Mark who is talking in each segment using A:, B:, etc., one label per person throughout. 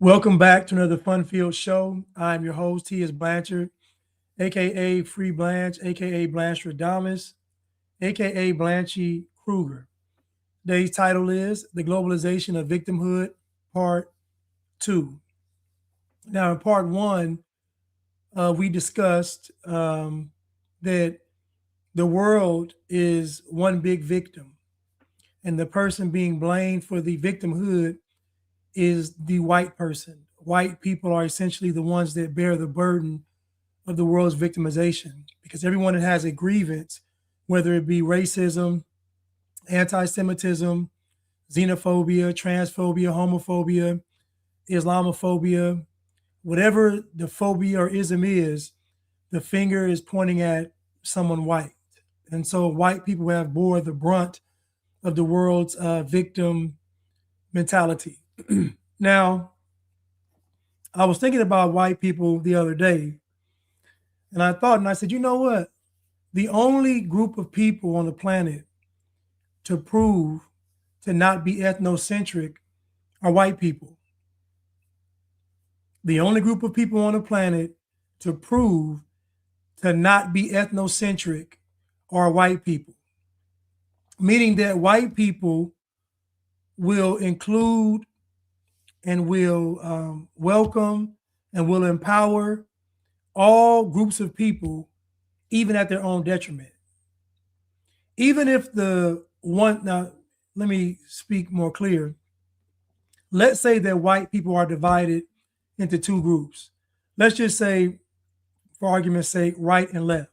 A: Welcome back to another fun-filled show. I'm your host, T.S. Blanchard, aka Free Blanche, aka Blanchard Damas, aka Blanchy Kruger. Today's title is The Globalization of Victimhood, Part 2. Now, in Part 1, we discussed that the world is one big victim, and the person being blamed for the victimhood is the white person. White people are essentially the ones that bear the burden of the world's victimization because everyone that has a grievance, whether it be racism, anti-Semitism, xenophobia, transphobia, homophobia, Islamophobia, whatever the phobia or ism is, the finger is pointing at someone white. And so white people have bore the brunt of the world's victim mentality. Now, I was thinking about white people the other day, and I said, you know what? The only group of people on the planet to prove to not be ethnocentric are white people. The only group of people on the planet to prove to not be ethnocentric are white people, meaning that white people will include and will welcome and will empower all groups of people, even at their own detriment. Even if now, let me speak more clear. Let's say that white people are divided into two groups. Let's just say, for argument's sake, right and left.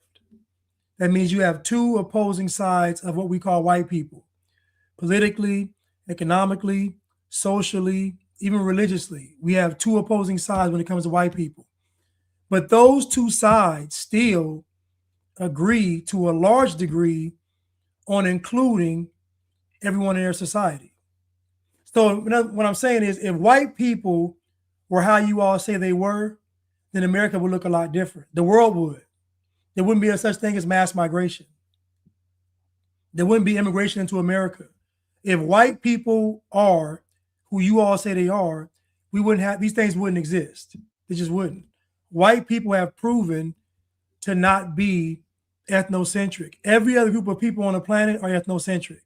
A: That means you have two opposing sides of what we call white people, politically, economically, socially, even religiously. We have two opposing sides when it comes to white people. But those two sides still agree to a large degree on including everyone in their society. So what I'm saying is if white people were how you all say they were, then America would look a lot different. The world would. There wouldn't be a such thing as mass migration. There wouldn't be immigration into America. If white people are who you all say they are, we wouldn't have, these things wouldn't exist. They just wouldn't. White people have proven to not be ethnocentric. Every other group of people on the planet are ethnocentric.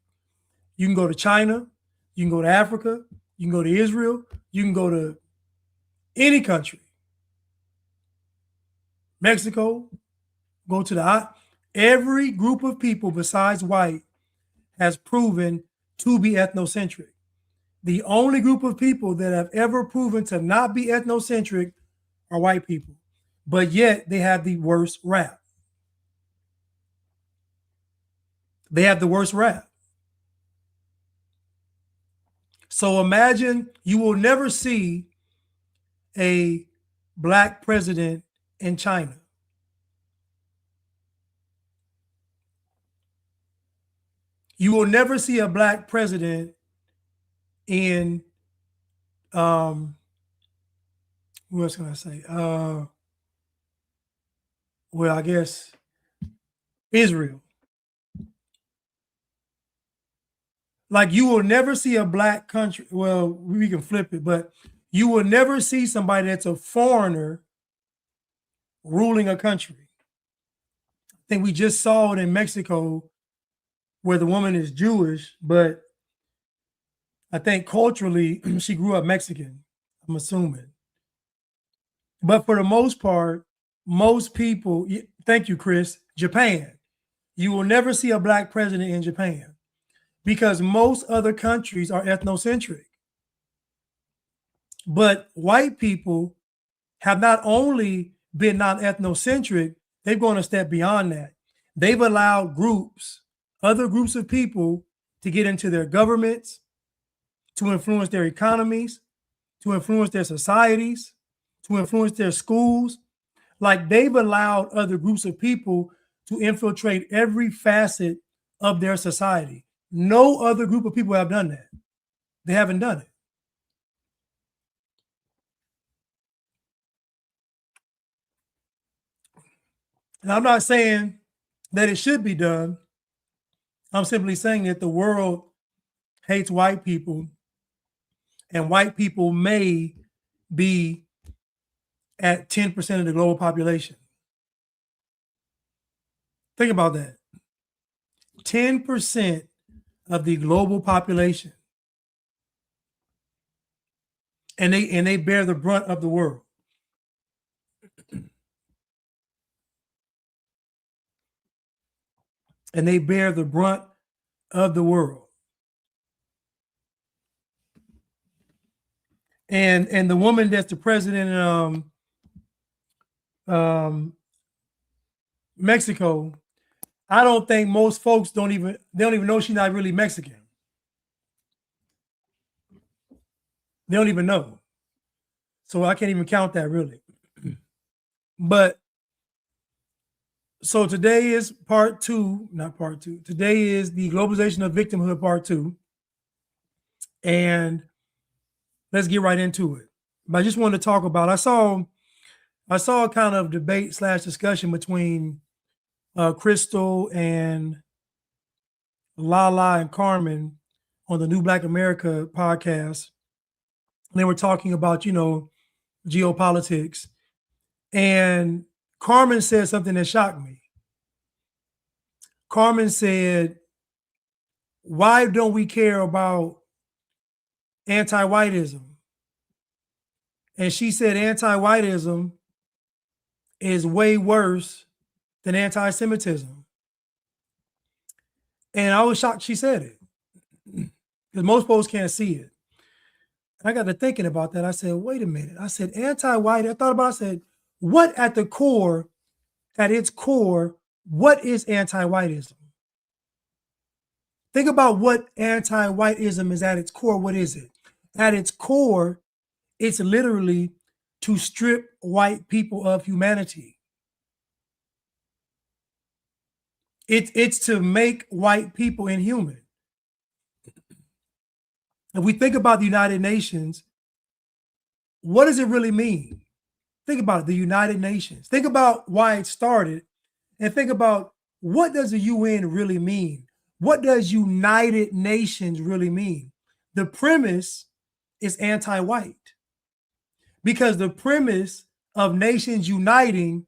A: You can go to China, you can go to Africa, you can go to Israel, you can go to any country. Mexico, go to every group of people besides white has proven to be ethnocentric. The only group of people that have ever proven to not be ethnocentric are white people, but yet they have the worst rap. They have the worst rap. So imagine you will never see a black president in China. You will never see a black president in who else can I say? Well, I guess Israel. Like you will never see a black country. Well, we can flip it, but you will never see somebody that's a foreigner ruling a country. I think we just saw it in Mexico where the woman is Jewish, but I think culturally she grew up Mexican, I'm assuming. But for the most part, most people, thank you, Chris, Japan. You will never see a black president in Japan because most other countries are ethnocentric. But white people have not only been non-ethnocentric, they've gone a step beyond that. They've allowed other groups of people to get into their governments, to influence their economies, to influence their societies, to influence their schools. Like they've allowed other groups of people to infiltrate every facet of their society. No other group of people have done that. They haven't done it. And I'm not saying that it should be done. I'm simply saying that the world hates white people, and white people may be at 10% of the global population. Think about that. 10% of the global population. And they bear the brunt of the world. And they bear the brunt of the world. And the woman that's the president Mexico, I don't think most folks don't even know she's not really Mexican. They don't even know. So I can't even count that really. But so today is part two, not part two. Today is the globalization of victimhood part two. And let's get right into it. But I just wanted to talk about, I saw a kind of debate / discussion between Crystal and Lala and Carmen on the New Black America podcast. And they were talking about, geopolitics. And Carmen said something that shocked me. Carmen said, why don't we care about anti-whitism? And she said anti-whitism is way worse than anti-Semitism. And I was shocked she said it, because most folks can't see it. And I got to thinking about that. I said, wait a minute. I said, anti-white. I thought about it. I said, what at its core, what is anti-whitism? Think about what anti-whitism is at its core. What is it? At its core, it's literally to strip white people of humanity. It's to make white people inhuman. If we think about the United Nations, what does it really mean? Think about it, the United Nations. Think about why it started, and think about, what does the UN really mean? What does United Nations really mean? The premise is anti-white, because the premise of nations uniting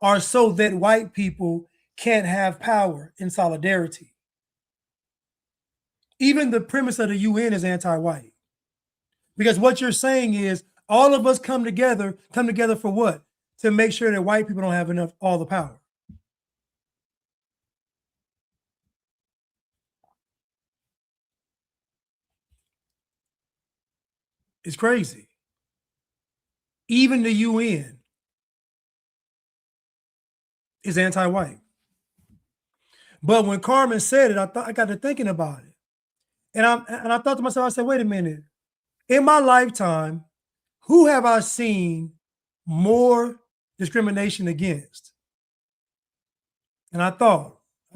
A: are so that white people can't have power in solidarity. Even the premise of the UN is anti-white, because what you're saying is all of us come together for what? To make sure that white people don't have all the power. It's crazy. Even the UN is anti-white. But when Carmen said it, I got to thinking about it. And I thought to myself, I said, wait a minute. In my lifetime, who have I seen more discrimination against? And I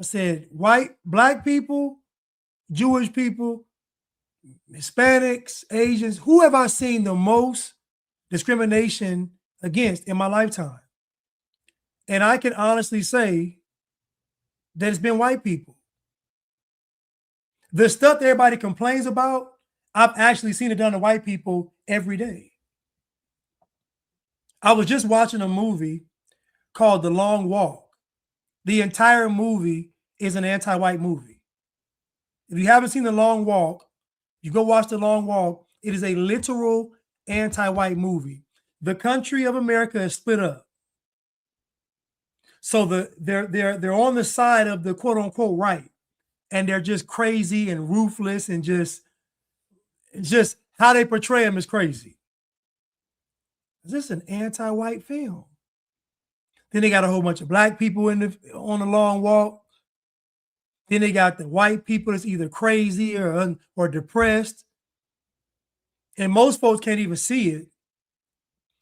A: said, black people, Jewish people, Hispanics, Asians, who have I seen the most discrimination against in my lifetime? And I can honestly say that it's been white people. The stuff that everybody complains about, I've actually seen it done to white people every day. I was just watching a movie called The Long Walk. The entire movie is an anti-white movie. If you haven't seen The Long Walk, you go watch The Long Walk. It is a literal anti-white movie. The country of America is split up. So they're on the side of the quote unquote right, and they're just crazy and ruthless, and just how they portray them is crazy. Is this an anti-white film? Then they got a whole bunch of black people on the long walk. Then they got the white people that's either crazy or depressed. And most folks can't even see it.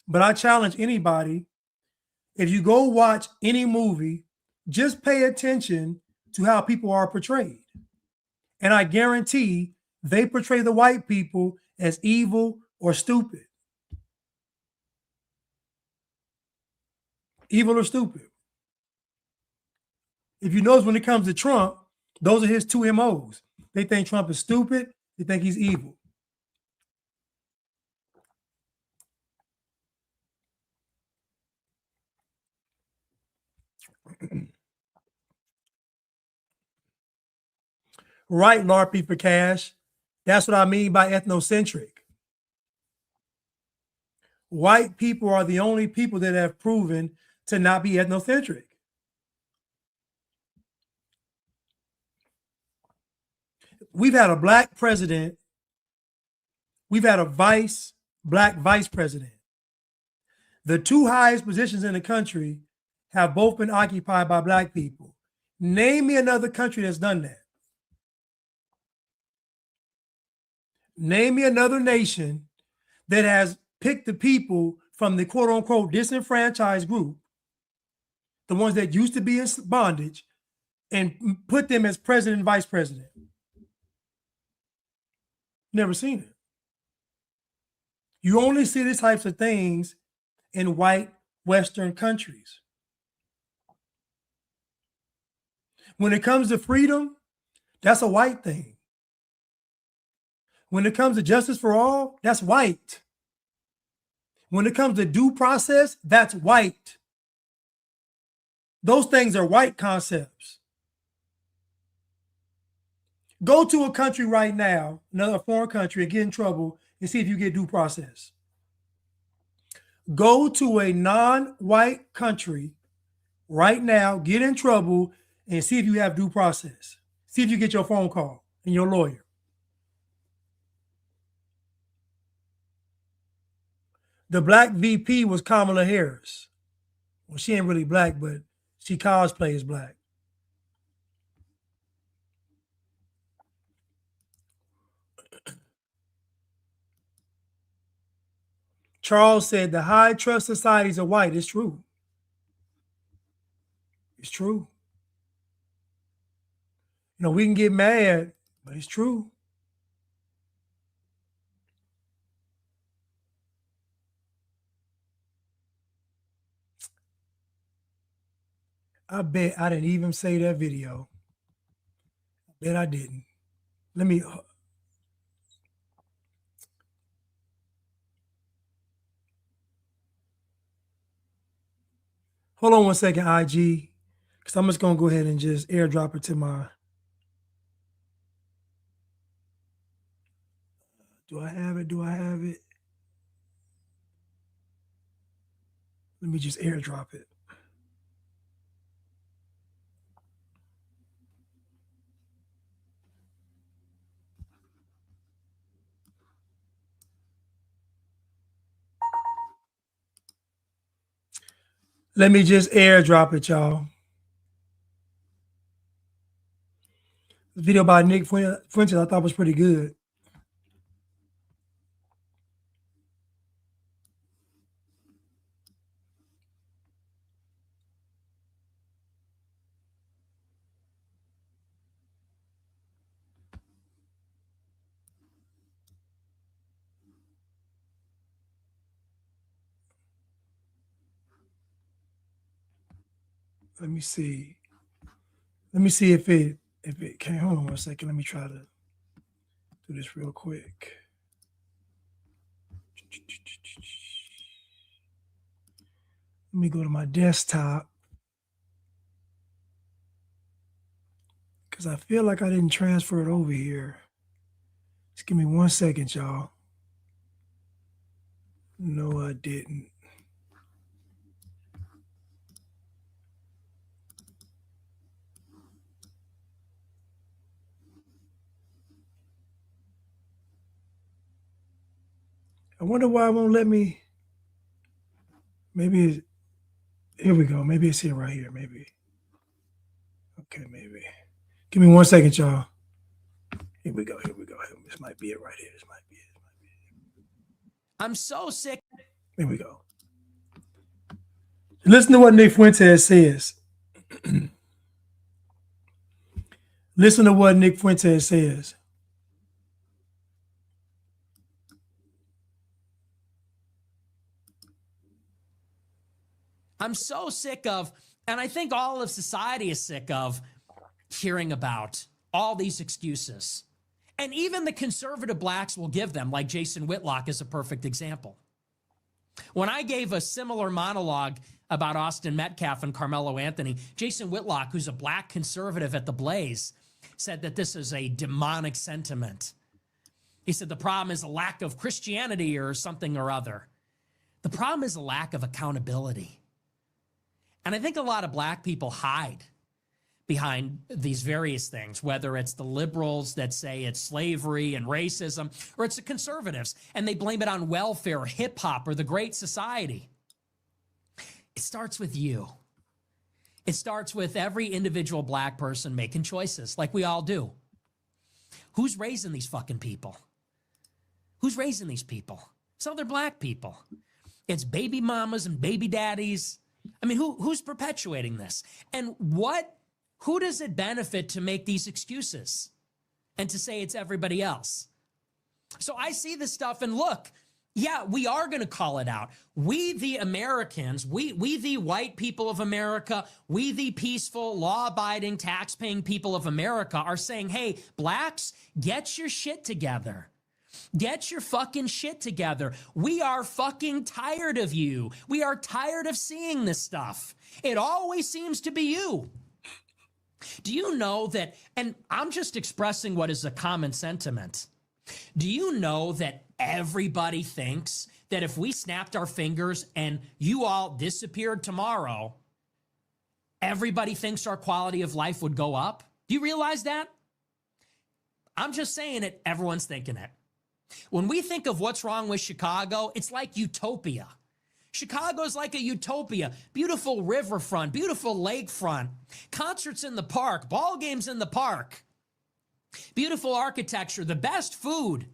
A: But I challenge anybody, if you go watch any movie, just pay attention to how people are portrayed. And I guarantee they portray the white people as evil or stupid. Evil or stupid. If you notice, when it comes to Trump, those are his two MOs. They think Trump is stupid. They think he's evil. Right, LARPy for cash. That's what I mean by ethnocentric. White people are the only people that have proven to not be ethnocentric. We've had a black president. We've had a black vice president. The two highest positions in the country have both been occupied by black people. Name me another country that's done that. Name me another nation that has picked the people from the quote unquote disenfranchised group, the ones that used to be in bondage, and put them as president and vice president. Never seen it. You only see these types of things in white Western countries. When it comes to freedom, that's a white thing. When it comes to justice for all, that's white. When it comes to due process, that's white. Those things are white concepts. Go to a country right now, another foreign country, and get in trouble and see if you get due process. Go to a non-white country right now, get in trouble, and see if you have due process. See if you get your phone call and your lawyer. The black VP was Kamala Harris. Well, she ain't really black, but she cosplays black. Charles said the high trust societies are white. It's true. It's true. You know, we can get mad, but it's true. I bet I didn't even say that video. I bet I didn't. Let me. Hold on one second, IG, because I'm just going to go ahead and just airdrop it to my. Do I have it? Do I have it? Let me just airdrop it. Let me just airdrop it, y'all. The video by Nick Fuentes I thought was pretty good. Let me see. Let me see if it can. Hold on one second. Let me try to do this real quick. Let me go to my desktop because I feel like I didn't transfer it over here. Just give me 1 second, y'all. No, I didn't. I wonder why it won't let me. Maybe here we go. Maybe it's here right here. Maybe. Okay, maybe. Give me 1 second, y'all. Here we go. Here we go. This might be it right here. This might be it.
B: I'm so sick.
A: Here we go. Listen to what Nick Fuentes says. Listen to what Nick Fuentes says.
B: I'm so sick of, and I think all of society is sick of, hearing about all these excuses. And even the conservative blacks will give them, like Jason Whitlock is a perfect example. When I gave a similar monologue about Austin Metcalf and Carmelo Anthony, Jason Whitlock, who's a black conservative at the Blaze, said that this is a demonic sentiment. He said the problem is a lack of Christianity or something or other. The problem is a lack of accountability. And I think a lot of black people hide behind these various things, whether it's the liberals that say it's slavery and racism, or it's the conservatives, and they blame it on welfare, hip hop, or the Great Society. It starts with you. It starts with every individual black person making choices, like we all do. Who's raising these fucking people? Who's raising these people? It's other black people. It's baby mamas and baby daddies. I mean, who's perpetuating this? And who does it benefit to make these excuses and to say it's everybody else? So I see this stuff and look, yeah, we are going to call it out. We, the Americans, we the white people of America, we the peaceful, law-abiding, tax-paying people of America are saying, hey, blacks, get your shit together. Get your fucking shit together. We are fucking tired of you. We are tired of seeing this stuff. It always seems to be you. Do you know that, and I'm just expressing what is a common sentiment. Do you know that everybody thinks that if we snapped our fingers and you all disappeared tomorrow, everybody thinks our quality of life would go up? Do you realize that? I'm just saying it, everyone's thinking it. When we think of what's wrong with Chicago, it's like utopia. Chicago's like a utopia. Beautiful riverfront, beautiful lakefront, concerts in the park, ball games in the park, beautiful architecture, the best food.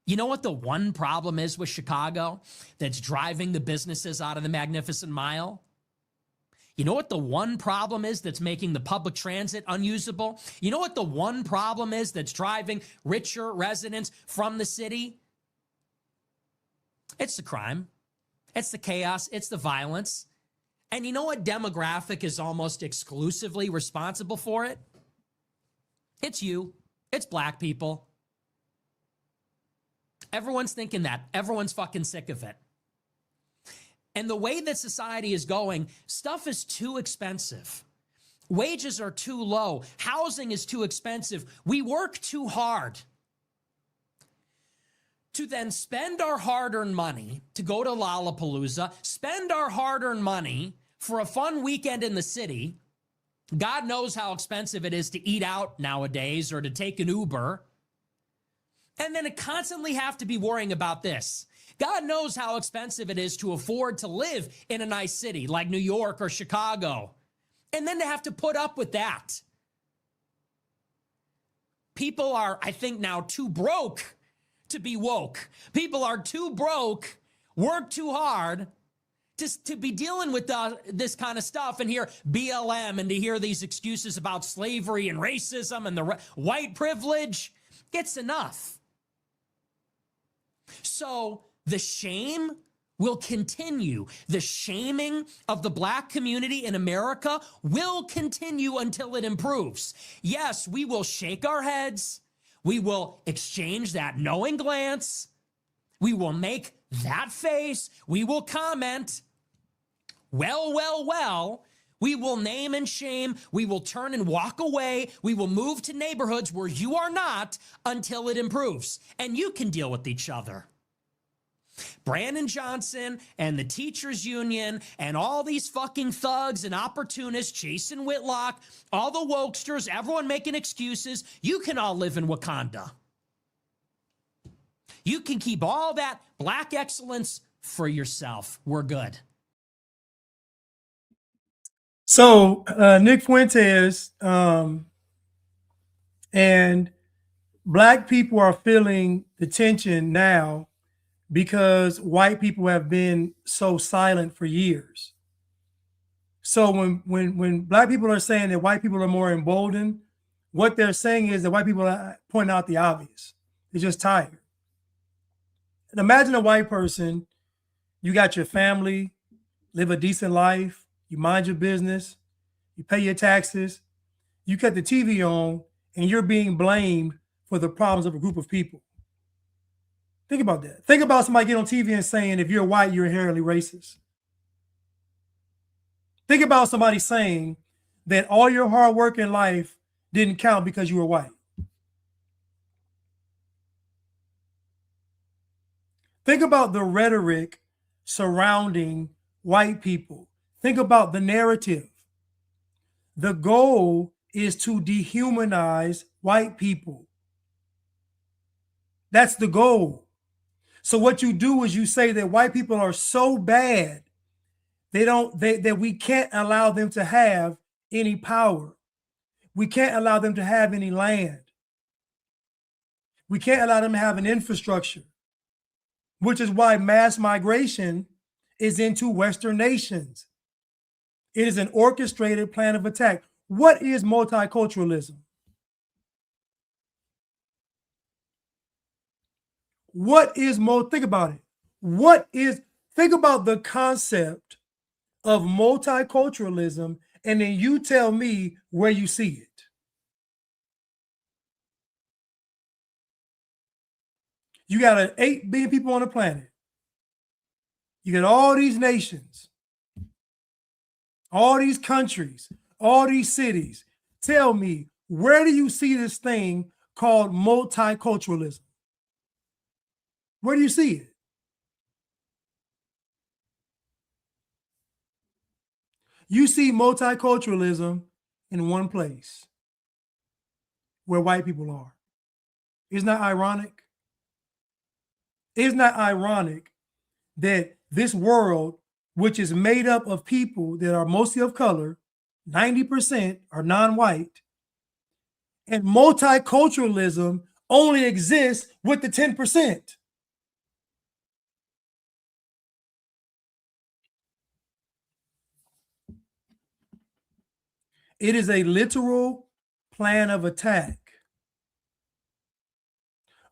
B: You know what the one problem is with Chicago that's driving the businesses out of the Magnificent Mile? You know what the one problem is that's making the public transit unusable? You know what the one problem is that's driving richer residents from the city? It's the crime. It's the chaos. It's the violence. And you know what demographic is almost exclusively responsible for it? It's you. It's black people. Everyone's thinking that. Everyone's fucking sick of it. And the way that society is going, stuff is too expensive. Wages are too low. Housing is too expensive. We work too hard to then spend our hard-earned money to go to Lollapalooza, spend our hard-earned money for a fun weekend in the city. God knows how expensive it is to eat out nowadays or to take an Uber. And then to constantly have to be worrying about this. God knows how expensive it is to afford to live in a nice city like New York or Chicago. And then to have to put up with that. People are, I think now, too broke to be woke. People are too broke, work too hard to be dealing with this kind of stuff and hear BLM and to hear these excuses about slavery and racism and the white privilege. It's enough. So the shame will continue. The shaming of the black community in America will continue until it improves. Yes, we will shake our heads. We will exchange that knowing glance. We will make that face. We will comment. Well. We will name and shame. We will turn and walk away. We will move to neighborhoods where you are not until it improves. And you can deal with each other. Brandon Johnson and the teachers union and all these fucking thugs and opportunists, Jason Whitlock, all the wokesters, everyone making excuses. You can all live in Wakanda. You can keep all that black excellence for yourself. We're good.
A: So Nick Fuentes and black people are feeling the tension now because white people have been so silent for years. So when black people are saying that white people are more emboldened, what they're saying is that white people are pointing out the obvious. They're just tired. And imagine a white person, you got your family, live a decent life, you mind your business, you pay your taxes, you cut the TV on, and you're being blamed for the problems of a group of people. Think about that. Think about somebody getting on TV and saying, if you're white, you're inherently racist. Think about somebody saying that all your hard work in life didn't count because you were white. Think about the rhetoric surrounding white people. Think about the narrative. The goal is to dehumanize white people. That's the goal. So what you do is you say that white people are so bad, that we can't allow them to have any power. We can't allow them to have any land. We can't allow them to have an infrastructure, which is why mass migration is into Western nations. It is an orchestrated plan of attack. What is multiculturalism? Think about it. Think about the concept of multiculturalism, and then you tell me where you see it. You got 8 billion people on the planet. You got all these nations, all these countries, all these cities. Tell me, where do you see this thing called multiculturalism? Where do you see it? You see multiculturalism in one place, where white people are. Isn't that ironic? Isn't that ironic that this world, which is made up of people that are mostly of color, 90% are non-white, and multiculturalism only exists with the 10%? It is a literal plan of attack.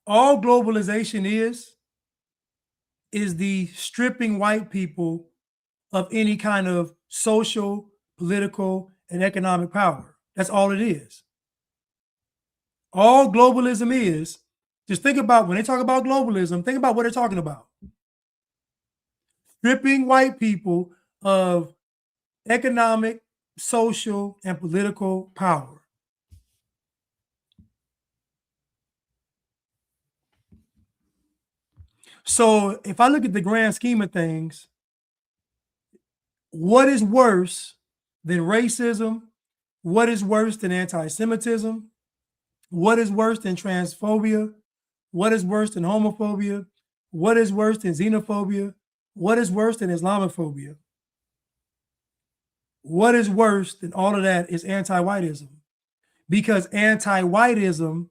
A: All globalization is the stripping white people of any kind of social, political, and economic power. That's all it is. All globalism is, just think about when they talk about globalism, think about what they're talking about. Stripping white people of economic, social, and political power. So if I look at the grand scheme of things, what is worse than racism? What is worse than anti-Semitism? What is worse than transphobia? What is worse than homophobia? What is worse than xenophobia? What is worse than Islamophobia? What is worse than all of that is anti-whitism, because anti-whitism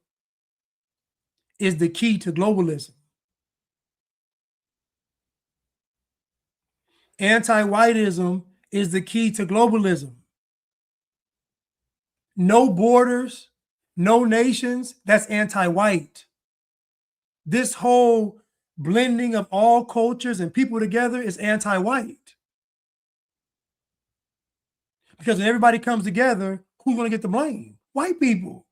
A: is the key to globalism. Anti-whitism is the key to globalism. No borders, no nations, that's anti-white. This whole blending of all cultures and people together is anti-white. Because when everybody comes together, who's going to get the blame? White people.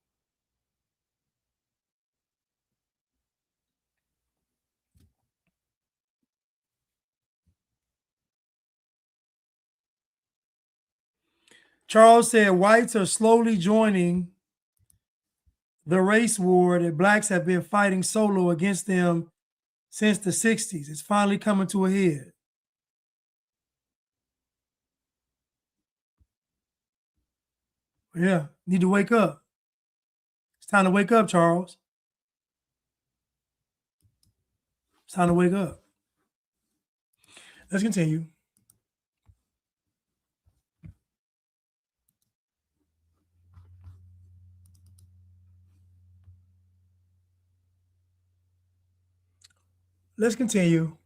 A: Charles said whites are slowly joining the race war that blacks have been fighting solo against them since the 60s. It's finally coming to a head. Yeah, need to wake up. It's time to wake up, Charles. It's time to wake up. Let's continue. Let's continue.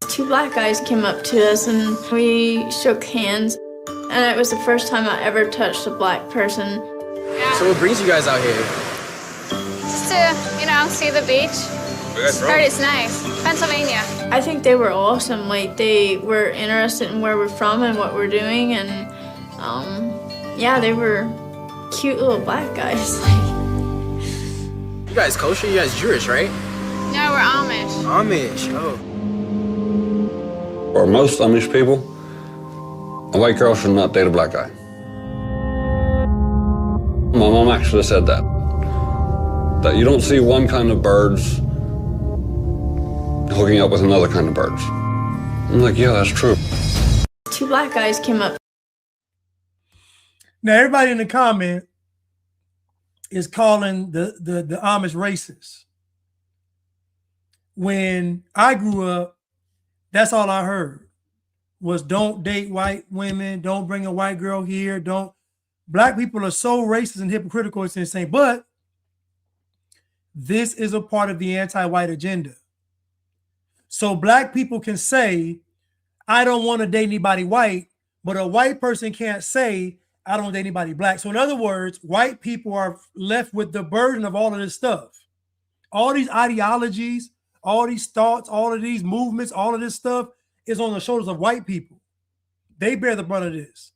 C: Two black guys came up to us and we shook hands, and it was the first time I ever touched a black person.
D: So what brings you guys out here?
E: Just to, see the beach.
D: Heard it's nice. Pennsylvania.
C: I think they were awesome. Like, they were interested in where we're from and what we're doing, and yeah, they were cute little black guys.
E: You guys kosher? You guys Jewish, right?
D: No, we're Amish.
E: Amish, oh.
F: For most Amish people, a white girl should not date a black guy. My mom actually said that. That you don't see one kind of birds hooking up with another kind of birds. I'm like, yeah, that's true.
C: Two black guys came up.
A: Now, everybody in the comment is calling the Amish racist. When I grew up, that's all I heard was don't date white women, don't bring a white girl here, don't. Black people are so racist and hypocritical, it's insane. But this is a part of the anti-white agenda. So black people can say, I don't want to date anybody white, but a white person can't say, I don't date anybody black. So in other words, white people are left with the burden of all of this stuff. All these ideologies, all these thoughts, all of these movements, all of this stuff is on the shoulders of white people. They bear the brunt of this.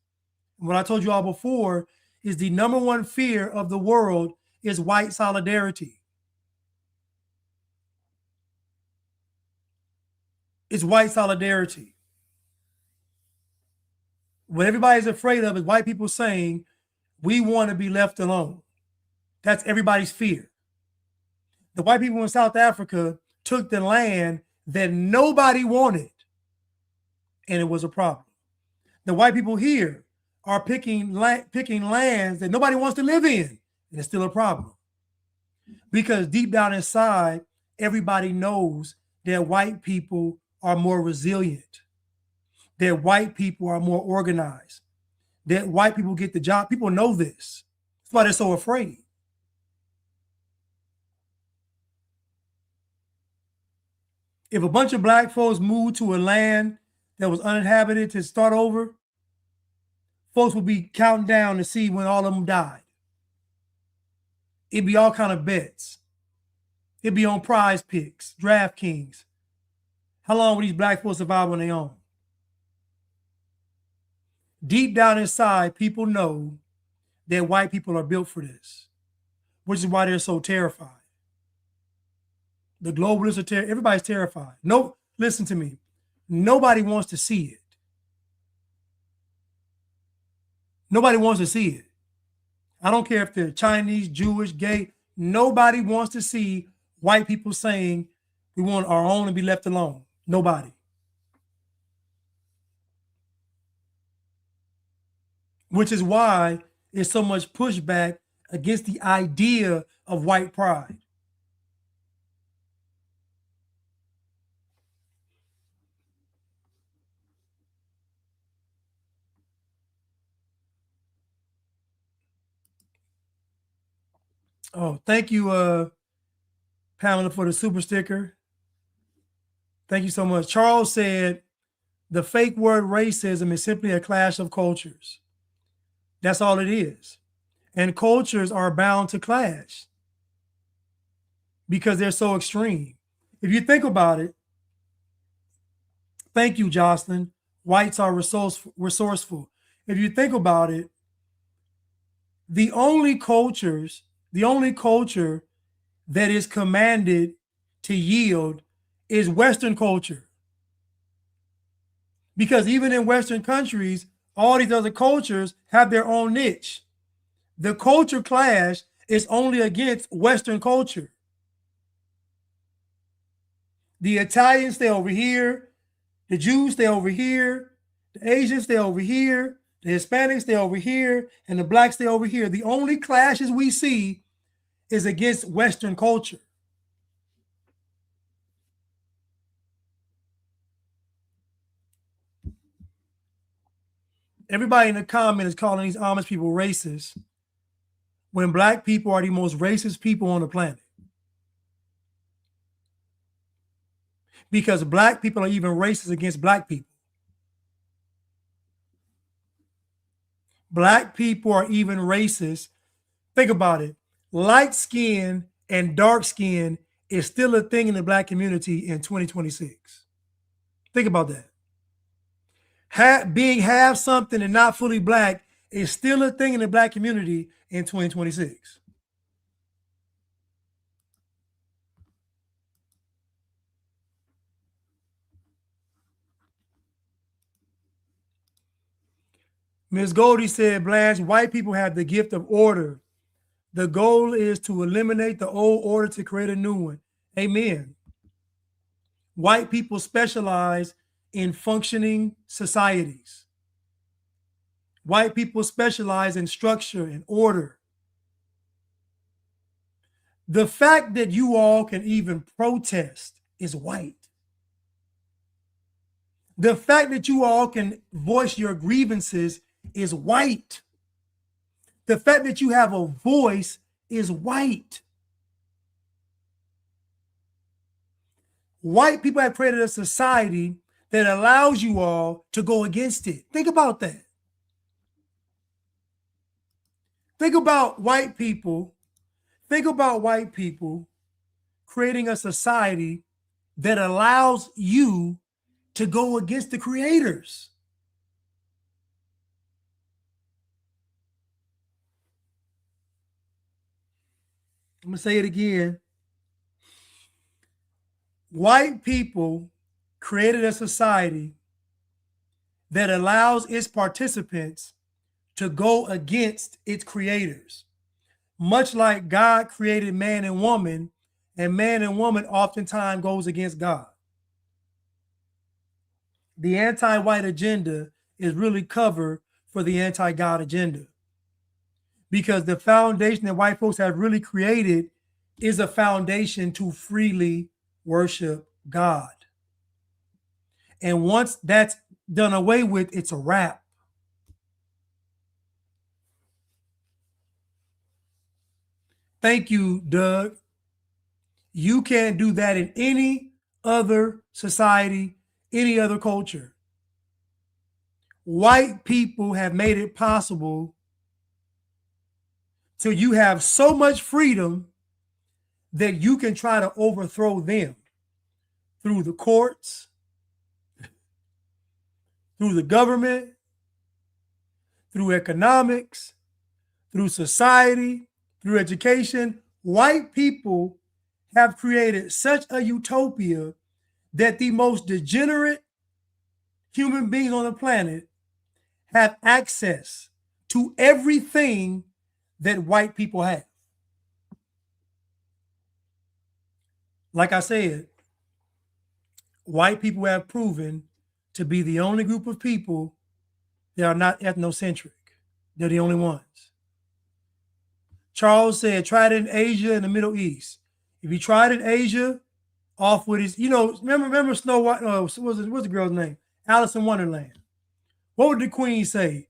A: What I told you all before is the number one fear of the world is white solidarity. It's white solidarity. What everybody's afraid of is white people saying, we want to be left alone. That's everybody's fear. The white people in South Africa took the land that nobody wanted, and it was a problem. The white people here are picking lands that nobody wants to live in, and it's still a problem. Because deep down inside, everybody knows that white people are more resilient, that white people are more organized, that white people get the job. People know this. That's why they're so afraid. If a bunch of black folks moved to a land that was uninhabited to start over, folks would be counting down to see when all of them died. It'd be all kind of bets. It'd be on Prize Picks, DraftKings. How long will these black folks survive on their own? Deep down inside, people know that white people are built for this, which is why they're so terrified. The globalists are terrified. Everybody's terrified. No, listen to me. Nobody wants to see it. Nobody wants to see it. I don't care if they're Chinese, Jewish, gay. Nobody wants to see white people saying we want our own and be left alone. Nobody. Which is why there's so much pushback against the idea of white pride. Oh, thank you, Pamela, for the super sticker. Thank you so much. Charles said, the fake word racism is simply a clash of cultures. That's all it is. And cultures are bound to clash because they're so extreme. If you think about it, thank you, Jocelyn. Whites are resourceful. If you think about it, the only culture that is commanded to yield is Western culture. Because even in Western countries, all these other cultures have their own niche. The culture clash is only against Western culture. The Italians stay over here, the Jews stay over here, the Asians stay over here, the Hispanics stay over here, and the blacks stay over here. The only clashes we see is against Western culture. Everybody in the comment is calling these Amish people racist when black people are the most racist people on the planet. Because black people are even racist against black people. Black people are even racist. Think about it. Light skin and dark skin is still a thing in the Black community in 2026. Think about that. Being half something and not fully Black is still a thing in the Black community in 2026. Ms. Goldie said, Blanche, white people have the gift of order. The goal is to eliminate the old order to create a new one. Amen. White people specialize in functioning societies. White people specialize in structure and order. The fact that you all can even protest is white. The fact that you all can voice your grievances is white. The fact that you have a voice is white. White people have created a society that allows you all to go against it. Think about that. Think about white people. Think about white people creating a society that allows you to go against the creators. I'm going to say it again. White people created a society that allows its participants to go against its creators. Much like God created man and woman oftentimes goes against God. The anti-white agenda is really cover for the anti-God agenda. Because the foundation that white folks have really created is a foundation to freely worship God. And once that's done away with, it's a wrap. Thank you, Doug. You can't do that in any other society, any other culture. White people have made it possible till you have so much freedom that you can try to overthrow them through the courts, through the government, through economics, through society, through education. White people have created such a utopia that the most degenerate human beings on the planet have access to everything that white people have. Like I said, white people have proven to be the only group of people that are not ethnocentric. They're the only ones. Charles said, try it in Asia and the Middle East. If you tried in Asia, off with his, remember Snow White, what's the girl's name? Alice in Wonderland. What would the queen say?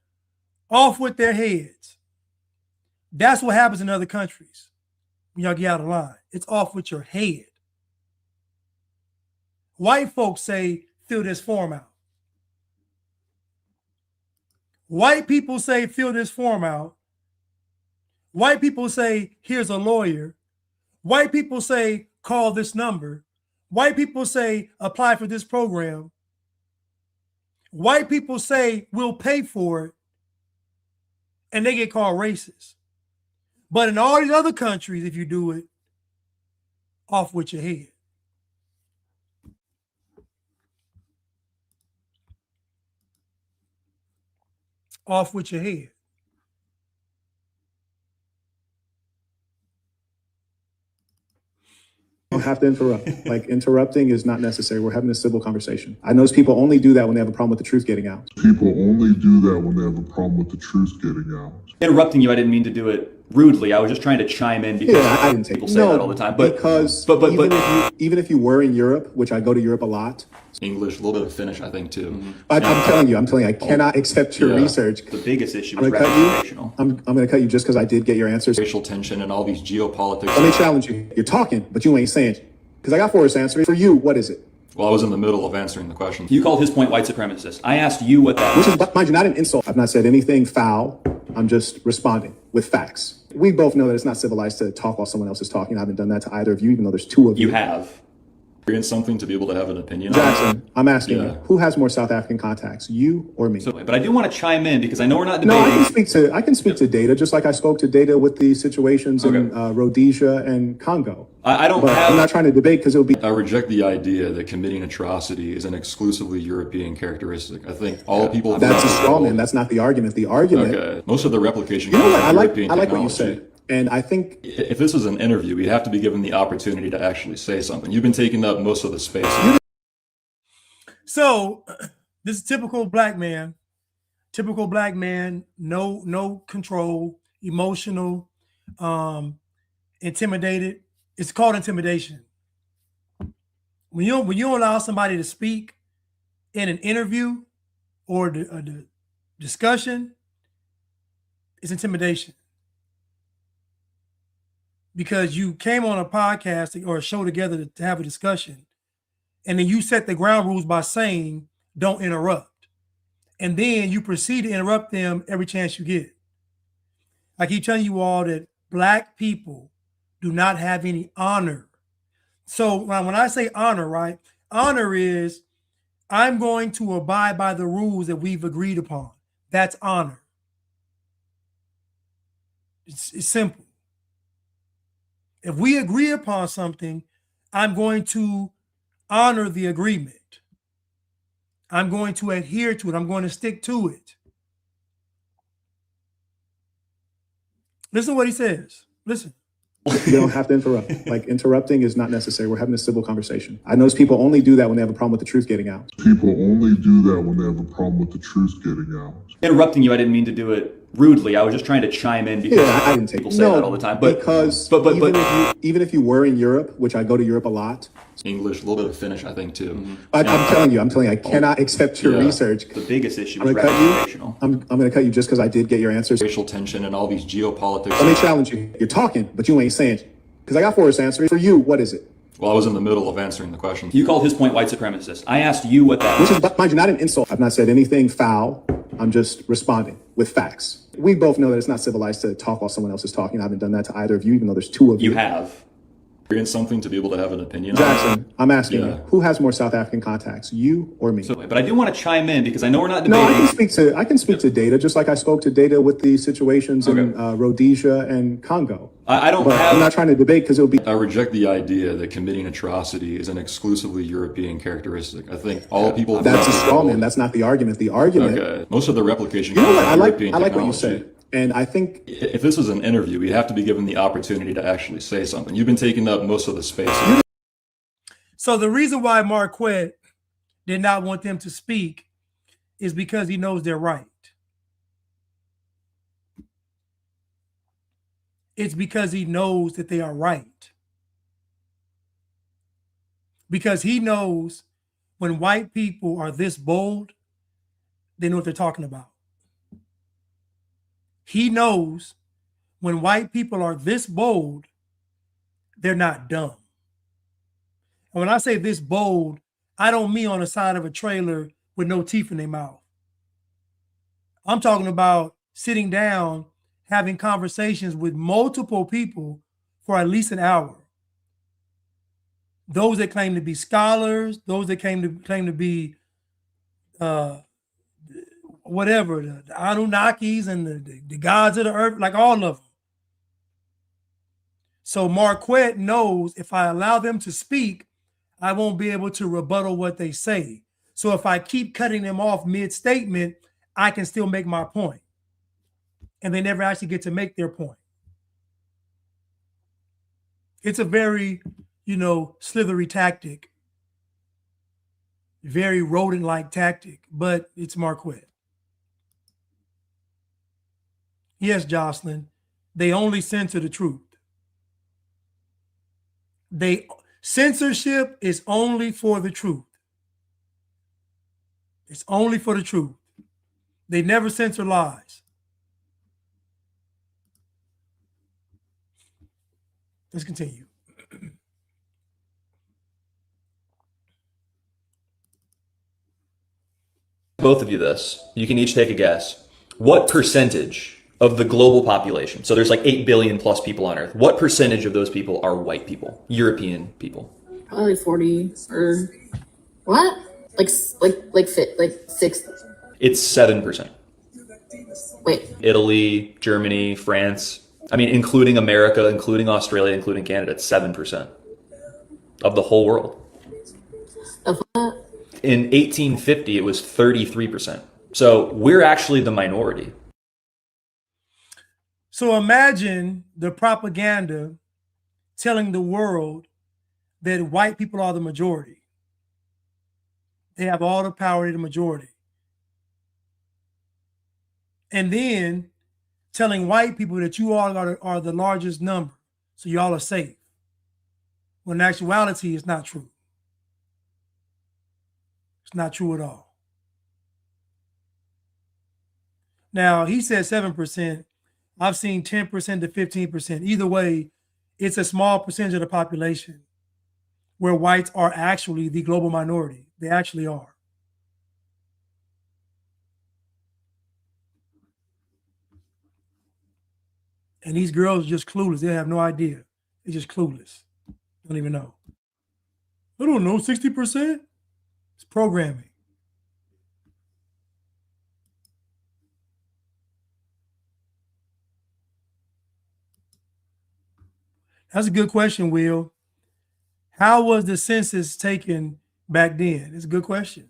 A: Off with their heads. That's what happens in other countries when y'all get out of line. It's off with your head. White folks say, fill this form out. White people say, fill this form out. White people say, here's a lawyer. White people say, call this number. White people say, apply for this program. White people say, we'll pay for it. And they get called racist. But in all these other countries, if you do it, off with your head. Off with your head.
G: You don't have to interrupt. Like, interrupting is not necessary. We're having a civil conversation. I notice people only do that when they have a problem with the truth getting out.
H: People only do that when they have a problem with the truth getting out.
I: Interrupting you, I didn't mean to do it rudely. I was just trying to chime in because
G: I didn't take
I: people say that all the time. But
G: even if you were in Europe, which I go to Europe a lot.
I: English, a little bit of Finnish, I think too. Mm-hmm.
G: I'm telling you, I cannot accept your research.
I: The biggest issue is representational.
G: I'm going to cut you just because I did get your answers.
I: Racial tension and all these geopolitics.
G: Let me challenge you. You're talking, but you ain't saying it. Because I got Forrest's answer. For you, what is it?
I: Well, I was in the middle of answering the question. You called his point white supremacist. I asked you what that
G: Which is, mind you, not an insult. I've not said anything foul. I'm just responding with facts. We both know that it's not civilized to talk while someone else is talking. I haven't done that to either of you, even though there's two of you.
I: You have. Experienced something to be able to have an opinion on.
G: Jackson, I'm asking
I: Yeah.
G: you, who has more South African contacts, you or me?
I: But I do want to chime in because I know we're not
G: No,
I: debating.
G: I can speak to data, just like I spoke to data with the situations in Rhodesia and Congo.
I: I don't
G: But
I: have.
G: I'm not trying to debate because it'll be.
F: I reject the idea that committing atrocity is an exclusively European characteristic. I think all people.
G: That's a straw man. That's not the argument. The argument.
F: Okay. Most of the replication.
G: You know
F: comes
G: what?
F: from European
G: I like what you
F: technology.
G: said, and I think
F: If this was an interview, we'd have to be given the opportunity to actually say something. You've been taking up most of the space.
A: So this is typical black man, no control, emotional, intimidated. It's called intimidation. When you allow somebody to speak in an interview or the discussion, it's intimidation. Because you came on a podcast or a show together to have a discussion, and then you set the ground rules by saying, don't interrupt. And then you proceed to interrupt them every chance you get. I keep telling you all that black people do not have any honor. So when I say honor, right? Honor is I'm going to abide by the rules that we've agreed upon. That's honor. It's simple. If we agree upon something, I'm going to honor the agreement. I'm going to adhere to it. I'm going to stick to it. Listen to what he says. Listen.
G: you don't have to interrupt. Like, interrupting is not necessary. We're having a civil conversation. I notice people only do that when they have a problem with the truth getting out.
H: People only do that when they have a problem with the truth getting out.
I: Interrupting you, I didn't mean to do it rudely. I was just trying to chime in because
G: I didn't take
I: people say that all the time. But
G: even if you were in Europe, which I go to Europe a lot,
F: English, a little bit of Finnish, I think, too.
G: I'm telling you, I cannot accept your research.
I: the biggest issue
G: I'm
I: is
G: gonna cut
I: reputational.
G: I'm going to cut you just because I did get your answers.
F: Racial tension and all these geopolitics.
G: Let me challenge you. You're talking, but you ain't saying. Because I got Forrest's answer. For you, what is it?
F: Well, I was in the middle of answering the question.
I: You called his point white supremacist. I asked you what that
G: Which is, mind you, not an insult. I've not said anything foul. I'm just responding with facts. We both know that it's not civilized to talk while someone else is talking. I haven't done that to either of you, even though there's two of you.
I: You have.
F: Experienced something to be able to have an opinion on.
G: Jackson, I'm asking you, who has more South African contacts, you or me?
I: But I do want to chime in because I know we're not
G: No,
I: debating.
G: I can speak to data, just like I spoke to data with the situations in Rhodesia and Congo.
I: I don't
G: But
I: have.
G: I'm not trying to debate because it'll be.
F: I reject the idea that committing atrocity is an exclusively European characteristic. I think all people.
G: That's a straw man. That's not the argument. The argument.
F: Okay. Most of the replication.
G: You know
F: comes
G: what?
F: from European
G: I like what you
F: technology.
G: said, and I think
F: If this was an interview, we'd have to be given the opportunity to actually say something. You've been taking up most of the space.
A: So the reason why Marquette did not want them to speak is because he knows they're right. It's because he knows that they are right. Because he knows when white people are this bold, they know what they're talking about. He knows when white people are this bold, they're not dumb. And when I say this bold, I don't mean on the side of a trailer with no teeth in their mouth. I'm talking about sitting down, having conversations with multiple people for at least an hour. Those that claim to be scholars, those that claim to be whatever, the Anunnakis and the gods of the earth, like all of them. So Marquette knows if I allow them to speak, I won't be able to rebuttal what they say. So if I keep cutting them off mid-statement, I can still make my point. And they never actually get to make their point. It's a very, slithery tactic, very rodent-like tactic, but it's Marquette. Yes, Jocelyn, they only censor the truth. Censorship is only for the truth. It's only for the truth. They never censor lies. Let's continue.
I: Both of you this. You can each take a guess. What percentage of the global population, so there's like 8 billion plus people on Earth, what percentage of those people are white people, European people?
J: Probably 40 or what? Like 6.
I: It's 7%.
J: Wait.
I: Italy, Germany, France. I mean, including America, including Australia, including Canada, it's 7% of the whole world.
J: Of what?
I: In 1850, it was 33%. So we're actually the minority.
A: So imagine the propaganda telling the world that white people are the majority. They have all the power, they're the majority. And then telling white people that you all are the largest number, so y'all are safe. When in actuality, it's not true. It's not true at all. Now, he said 7%. I've seen 10% to 15%. Either way, it's a small percentage of the population where whites are actually the global minority. They actually are. And these girls are just clueless. They have no idea. They're just clueless. Don't even know. I don't know, 60%? It's programming. That's a good question, Will. How was the census taken back then? It's a good question.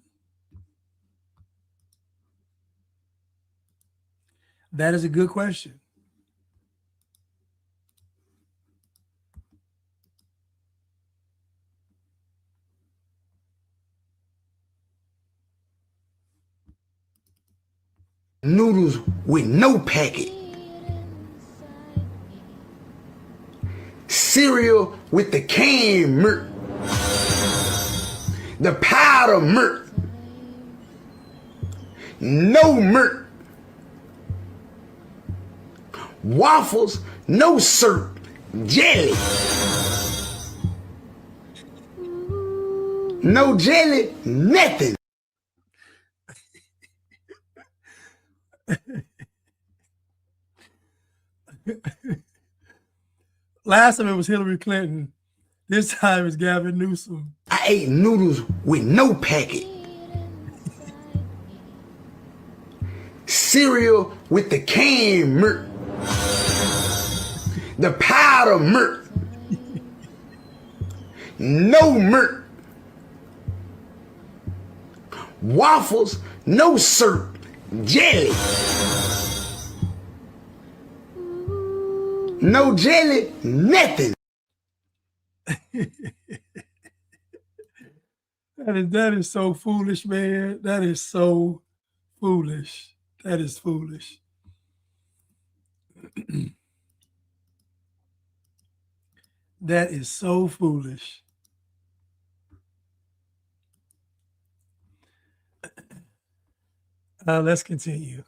A: That is a good question.
K: Noodles with no packet. Cereal with the canned milk. The powder milk. No milk. Waffles, no syrup. Jelly. No jelly, nothing.
A: Last time it was Hillary Clinton. This time it's Gavin Newsom.
K: I ate noodles with no packet. Cereal with the canned milk. The powder milk. No milk. Waffles, no syrup. Jelly. No jelly, nothing.
A: That is so foolish, man. That is so foolish. That is foolish. That is so foolish. Let's continue.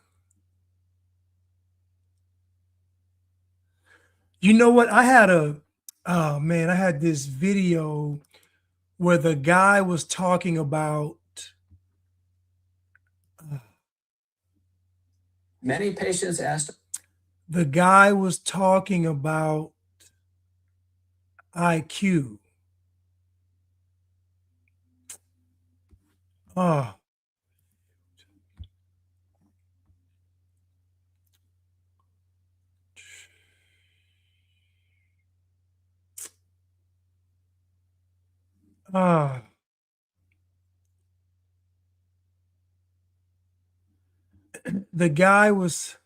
A: You know what? I had this video where the guy was talking about
L: many patients asked.
A: The guy was talking about IQ. Oh. The guy was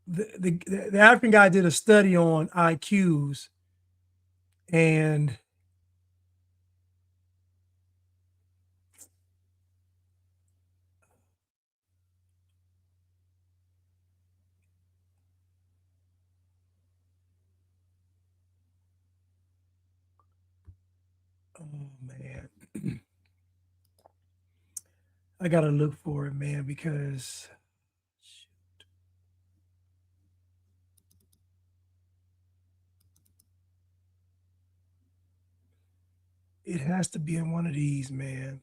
A: the African guy did a study on IQs, and oh man, I gotta look for it, man, because It has to be in one of these, man.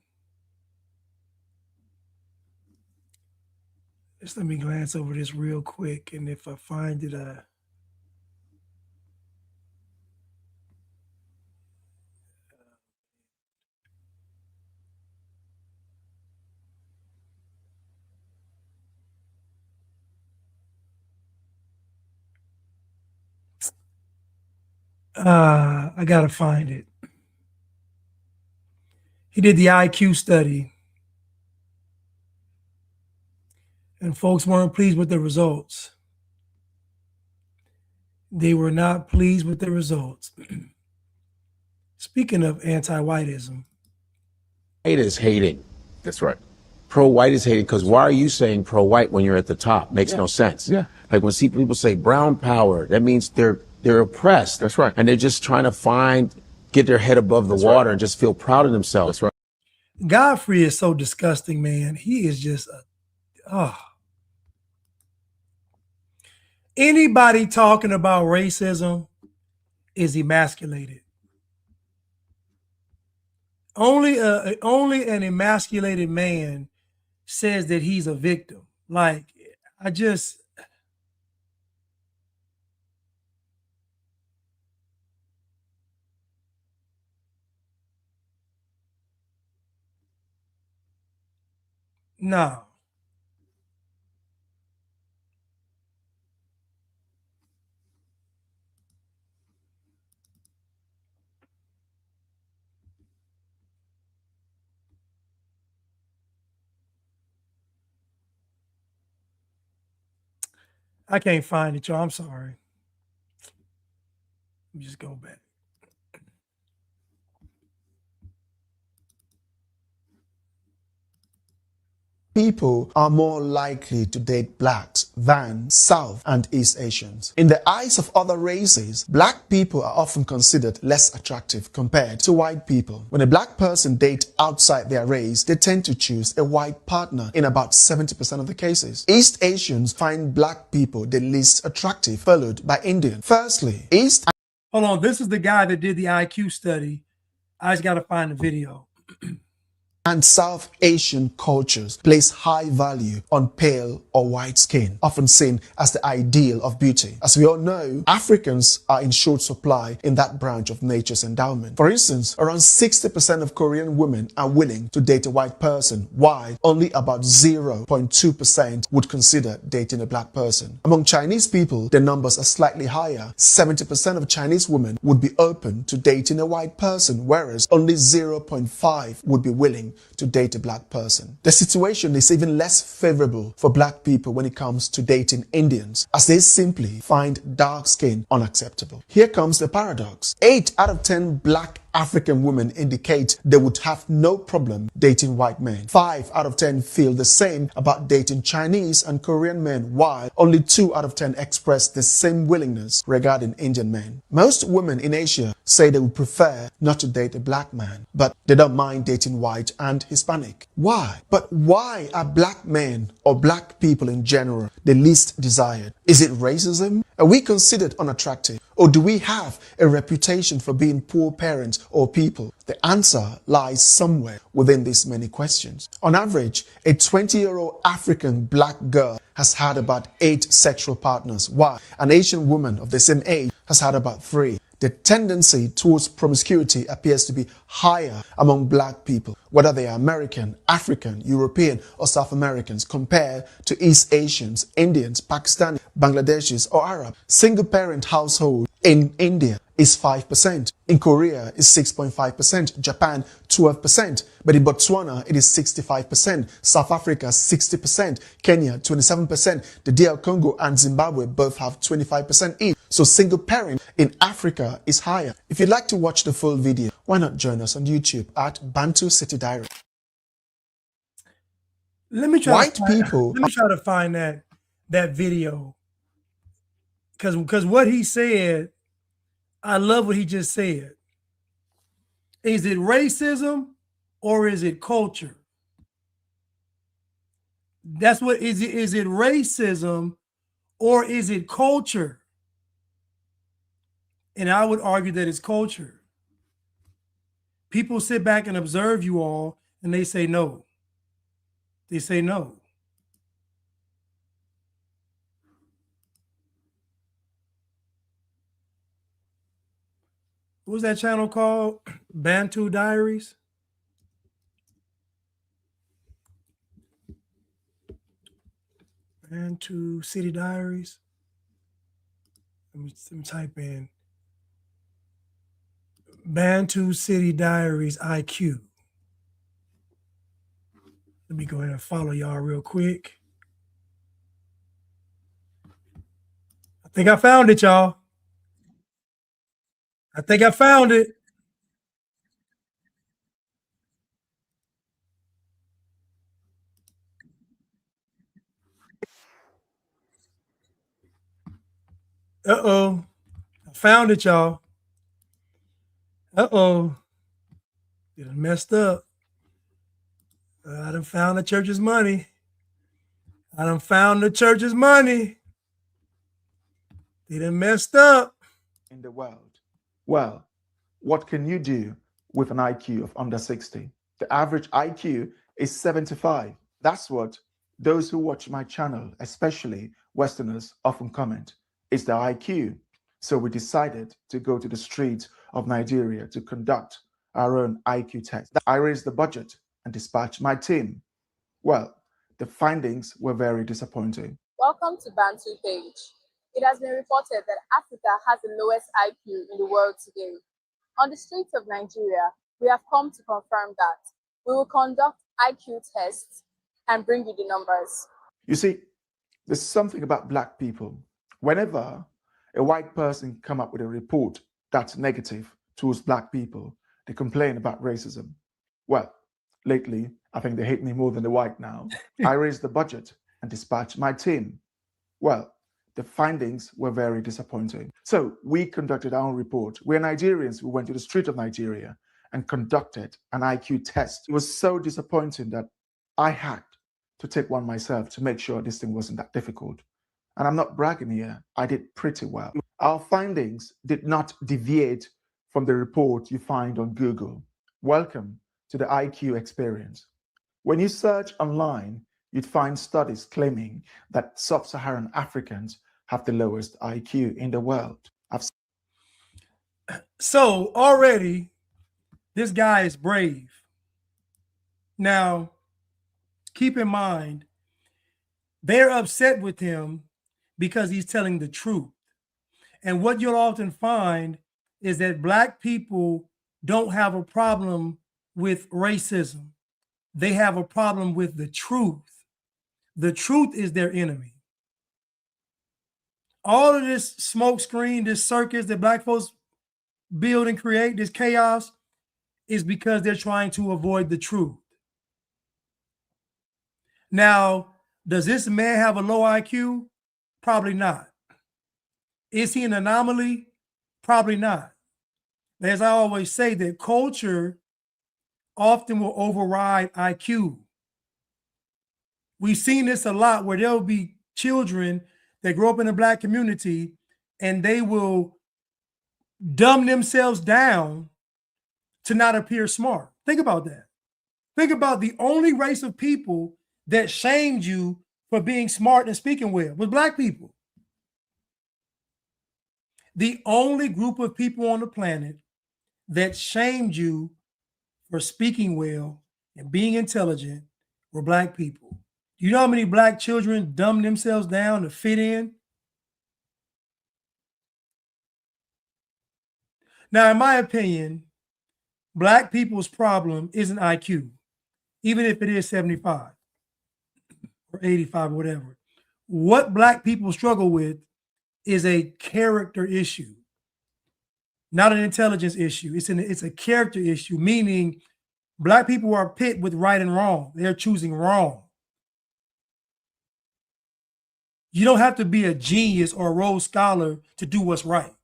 A: Just let me glance over this real quick, and if I find it, I gotta find it. He did the IQ study, and folks weren't pleased with the results. They were not pleased with the results. Speaking of anti-whiteism,
M: White is hating. That's right. Pro-white is hating because why are you saying pro-white when you're at the top? Makes no sense. Yeah. Like when people say brown power, that means they're oppressed. That's right. And they're just trying to get their head above the water and just feel proud of themselves. That's right.
A: Godfrey is so disgusting, man. He is just anybody talking about racism is emasculated. Only an emasculated man says that he's a victim. Like, I just no. I can't find it, y'all. I'm sorry. Let me just go back.
G: People are more likely to date blacks than South and East Asians. In the eyes of other races, black people are often considered less attractive compared to white people. When a black person dates outside their race, they tend to choose a white partner in about 70% of the cases. East Asians find black people the least attractive, followed by Indians. Firstly,
A: Hold on, this is the guy that did the IQ study. I just got to find the video.
G: And South Asian cultures place high value on pale or white skin, often seen as the ideal of beauty. As we all know, Africans are in short supply in that branch of nature's endowment. For instance, around 60% of Korean women are willing to date a white person, while only about 0.2% would consider dating a black person. Among Chinese people, the numbers are slightly higher. 70% of Chinese women would be open to dating a white person, whereas only 0.5% would be willing to date a black person. The situation is even less favorable for black people when it comes to dating Indians, as they simply find dark skin unacceptable. Here comes the paradox. 8 out of 10 black African women indicate they would have no problem dating white men. 5 out of 10 feel the same about dating Chinese and Korean men, while only 2 out of 10 express the same willingness regarding Indian men. Most women in Asia say they would prefer not to date a black man, but they don't mind dating white and Hispanic. Why? But why are black men or black people in general the least desired? Is it racism? Are we considered unattractive? Or do we have a reputation for being poor parents or people? The answer lies somewhere within these many questions. On average, a 20-year-old African black girl has had about 8 sexual partners, while an Asian woman of the same age has had about 3. The tendency towards promiscuity appears to be higher among black people, whether they are American, African, European, or South Americans, compared to East Asians, Indians, Pakistanis, Bangladeshis, or Arab. Single-parent household in India is 5%. In Korea is 6.5%. Japan 12%. But in Botswana it is 65%. South Africa 60%. Kenya 27%. The DR Congo and Zimbabwe both have 25% each. So single parent in Africa is higher. If you'd like to watch the full video, why not join us on YouTube at Bantu City Diary.
A: Let me try to find that video. Because what he said, I love what he just said. Is it racism or is it culture? That's what is it racism or is it culture? And I would argue that it's culture. People sit back and observe you all and they say no. They say no. What was that channel called? Bantu Diaries? Bantu City Diaries? Let me type in Bantu City Diaries IQ. Let me go ahead and follow y'all real quick. I think I found it, y'all. I think I found it. Uh-oh. I found it, y'all. Uh-oh. It done messed up. I done found the church's money. I done found the church's money. They done messed up.
G: In the world. Well, what can you do with an IQ of under 60? The average IQ is 75. That's what those who watch my channel, especially Westerners, often comment. It's the IQ. So we decided to go to the streets of Nigeria to conduct our own IQ test. I raised the budget and dispatched my team. Well, the findings were very disappointing.
N: Welcome to Bantu page. It has been reported that Africa has the lowest IQ in the world today. On the streets of Nigeria, we have come to confirm that. We will conduct IQ tests and bring you the numbers.
G: You see, there's something about Black people. Whenever a white person come up with a report that's negative towards Black people, they complain about racism. Well, lately, I think they hate me more than the white now. I raised the budget and dispatched my team. Well, the findings were very disappointing. So we conducted our own report. We're Nigerians. We went to the street of Nigeria and conducted an IQ test. It was so disappointing that I had to take one myself to make sure this thing wasn't that difficult. And I'm not bragging here. I did pretty well. Our findings did not deviate from the report you find on Google. Welcome to the IQ experience. When you search online, you'd find studies claiming that sub-Saharan Africans have the lowest IQ in the world.
A: So already, this guy is brave. Now, keep in mind, they're upset with him because he's telling the truth. And what you'll often find is that Black people don't have a problem with racism. They have a problem with the truth. The truth is their enemy. All of this smoke screen, this circus that Black folks build and create, this chaos, is because they're trying to avoid the truth. Now, does this man have a low IQ? Probably not. Is he an anomaly? Probably not. As I always say, that culture often will override IQ. We've seen this a lot where there'll be children that grow up in a Black community and they will dumb themselves down to not appear smart. Think about that. Think about the only race of people that shamed you for being smart and speaking well was Black people. The only group of people on the planet that shamed you for speaking well and being intelligent were Black people. You know how many Black children dumb themselves down to fit in? Now, in my opinion, Black people's problem isn't IQ, even if it is 75 or 85 or whatever. What Black people struggle with is a character issue, not an intelligence issue. It's a character issue, meaning Black people are pit with right and wrong. They're choosing wrong. You don't have to be a genius or a Rhodes Scholar to do what's right.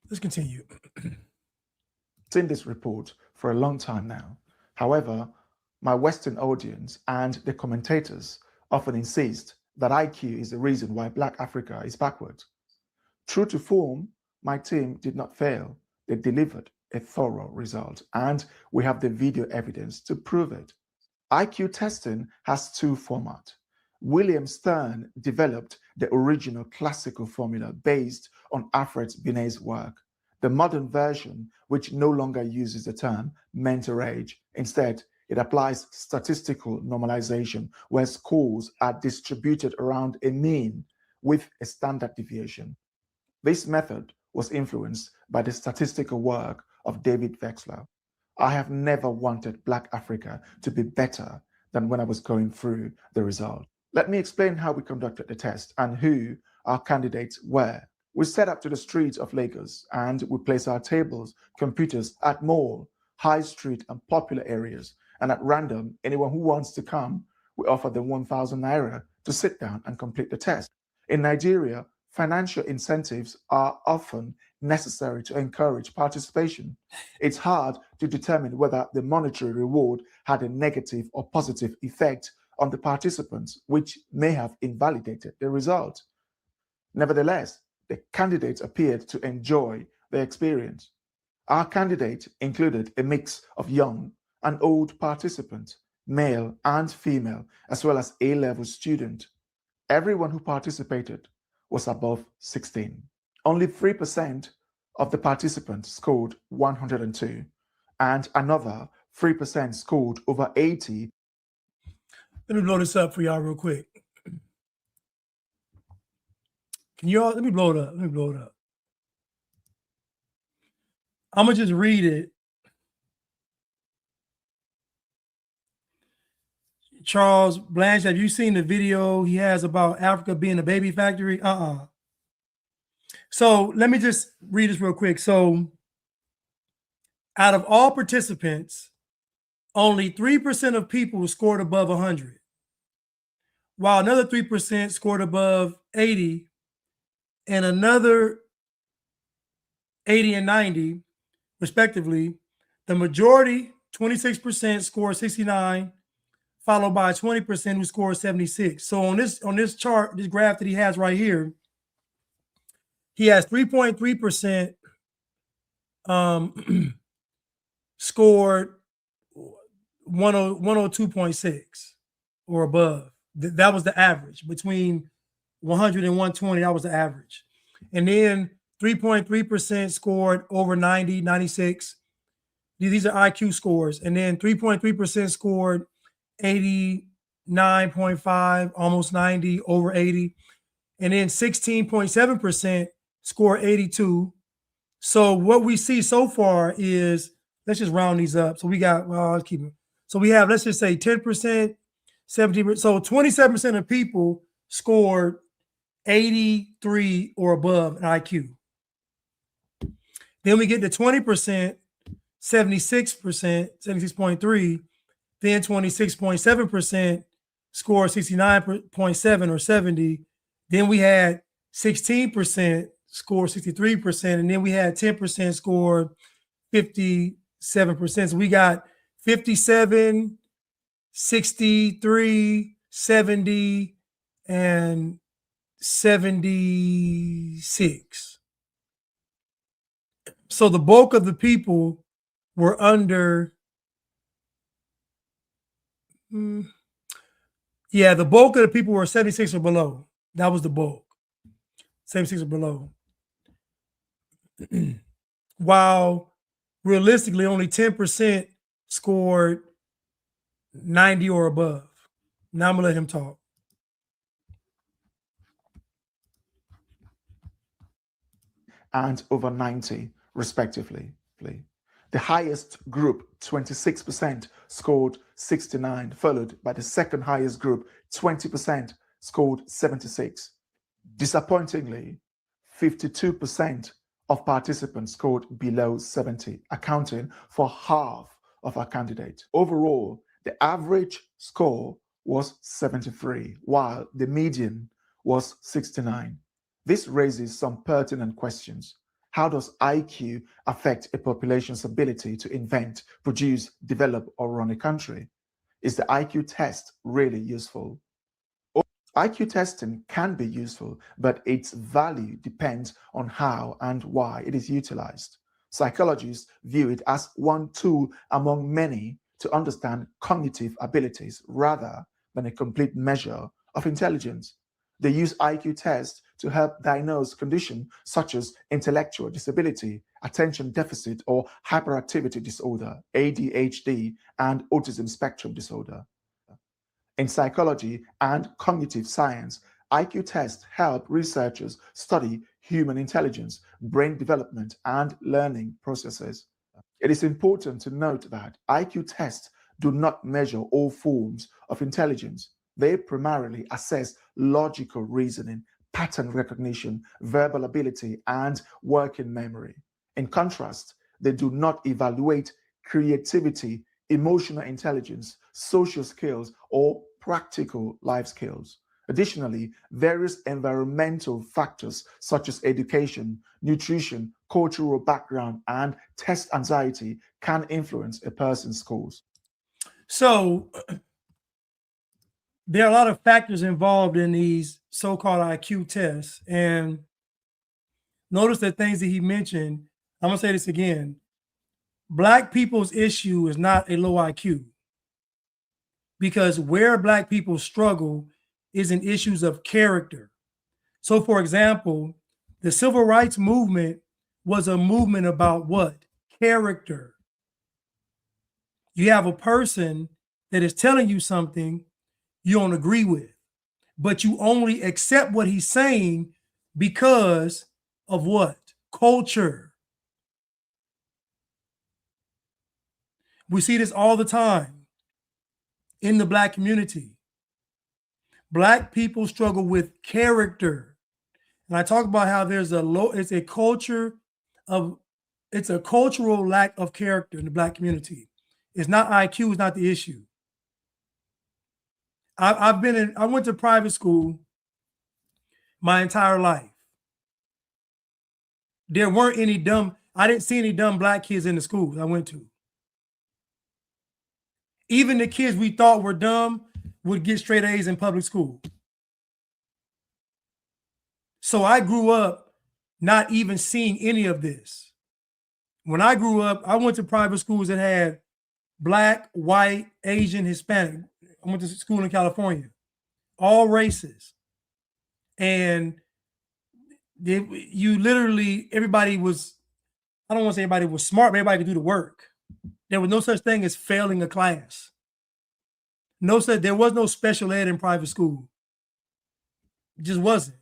A: Let's continue.
G: Seen this report for a long time now. However, my Western audience and the commentators often insist that IQ is the reason why Black Africa is backward. True to form, my team did not fail. They delivered a thorough result, and we have the video evidence to prove it. IQ testing has two formats. William Stern developed the original classical formula based on Alfred Binet's work. The modern version, which no longer uses the term mental age, instead, it applies statistical normalization, where scores are distributed around a mean with a standard deviation. This method was influenced by the statistical work of David Wexler. I have never wanted Black Africa to be better than when I was going through the result. Let me explain how we conducted the test and who our candidates were. We set up to the streets of Lagos and we placed our tables, computers at mall, high street and popular areas. And at random, anyone who wants to come, we offer them 1,000 naira to sit down and complete the test. In Nigeria, financial incentives are often necessary to encourage participation. It's hard to determine whether the monetary reward had a negative or positive effect on the participants, which may have invalidated the result. Nevertheless, the candidates appeared to enjoy the experience. Our candidate included a mix of young and old participants, male and female, as well as A-level students. Everyone who participated was above 16. Only 3% of the participants scored 102, and another 3% scored over 80.
A: Let me blow this up for y'all real quick. Can you all, let me blow it up. Let me blow it up. I'm going to just read it. Charles Blanche, have you seen the video he has about Africa being a baby factory? So let me just read this real quick. So out of all participants, only 3% of people scored above 100, while another 3% scored above 80, and another 80 and 90, respectively. The majority, 26%, scored 69, followed by 20% who scored 76. So on this chart, this graph that he has right here, he has 3.3% scored 102.6 or above. That was the average. Between 100 and 120, that was the average. And then 3.3% scored over 90, 96. These are IQ scores. And then 3.3% scored 89.5, almost 90, over 80. And then 16.7% scored 82. So what we see so far is, let's just round these up. So we got, well, let's keep it. So we have, let's just say 10%, 17%. So 27% of people scored 83 or above in IQ. Then we get to 20%, 76%, 76.3. Then 26.7% scored 69.7 or 70. Then we had 16% scored 63%. And then we had 10% scored 57%. So we got 57, 63, 70, and 76. So the bulk of the people were under, the bulk of the people were 76 or below. That was the bulk. 76 or below. While realistically only 10% scored 90 or above. Now I'm gonna let him talk.
G: And over 90, respectively. The highest group, 26%, scored 69, followed by the second highest group, 20%, scored 76. Disappointingly, 52% of participants scored below 70, accounting for half of our candidates. Overall, the average score was 73, while the median was 69. This raises some pertinent questions. How does IQ affect a population's ability to invent, produce, develop, or run a country? Is the IQ test really useful? IQ testing can be useful, but its value depends on how and why it is utilized. Psychologists view it as one tool among many to understand cognitive abilities rather than a complete measure of intelligence. They use IQ tests to help diagnose conditions such as intellectual disability, attention deficit or hyperactivity disorder, ADHD, and autism spectrum disorder. In psychology and cognitive science, IQ tests help researchers study human intelligence, brain development, and learning processes. It is important to note that IQ tests do not measure all forms of intelligence. They primarily assess logical reasoning, pattern recognition, verbal ability, and working memory. In contrast, they do not evaluate creativity, emotional intelligence, social skills, or practical life skills. Additionally, various environmental factors such as education, nutrition, cultural background, and test anxiety can influence a person's scores.
A: So there are a lot of factors involved in these so-called IQ tests. And notice the things that he mentioned. I'm going to say this again. Black people's issue is not a low IQ, because where Black people struggle is in issues of character. So, for example, the civil rights movement was a movement about what? Character. You have a person that is telling you something you don't agree with, but you only accept what he's saying because of what? Culture. We see this all the time in the Black community. Black people struggle with character. And I talk about how there's it's a cultural lack of character in the Black community. It's not IQ, it's not the issue. I went to private school my entire life. There weren't any I didn't see any dumb Black kids in the schools I went to. Even the kids we thought were dumb would get straight A's in public school. So I grew up not even seeing any of this. When I grew up, I went to private schools that had Black, white, Asian, Hispanic. I went to school in California, all races. And everybody was, I don't want to say everybody was smart, but everybody could do the work. There was no such thing as failing a class. There was no special ed in private school. It just wasn't.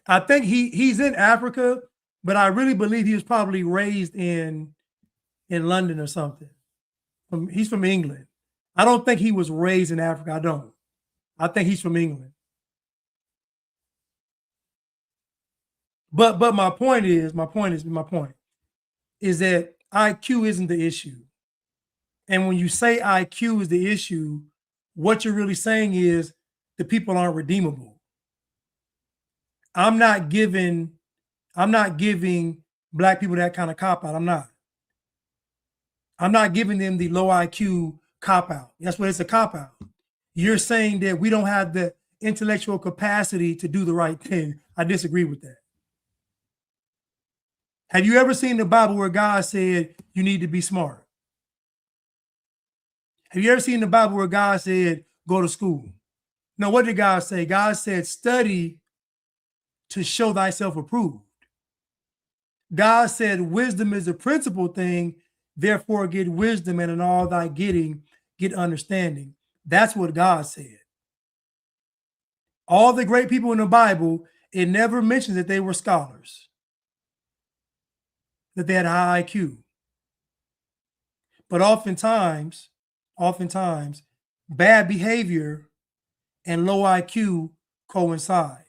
A: I think he's in Africa, but I really believe he was probably raised in London or something. He's from England. I don't think he was raised in Africa. I don't. I think he's from England. But my point is that IQ isn't the issue. And when you say IQ is the issue, what you're really saying is the people aren't redeemable. I'm not giving Black people that kind of cop-out. I'm not giving them the low IQ cop-out. That's what it's a cop-out. You're saying that we don't have the intellectual capacity to do the right thing. I disagree with that. Have you ever seen the Bible where God said you need to be smart? Have you ever seen the Bible where God said go to school? No, what did God say? God said study to show thyself approved. God said wisdom is the principal thing, therefore get wisdom, and in all thy getting, get understanding. That's what God said. All the great people in the Bible, it never mentions that they were scholars, that they had a high IQ. But oftentimes, bad behavior and low IQ coincide,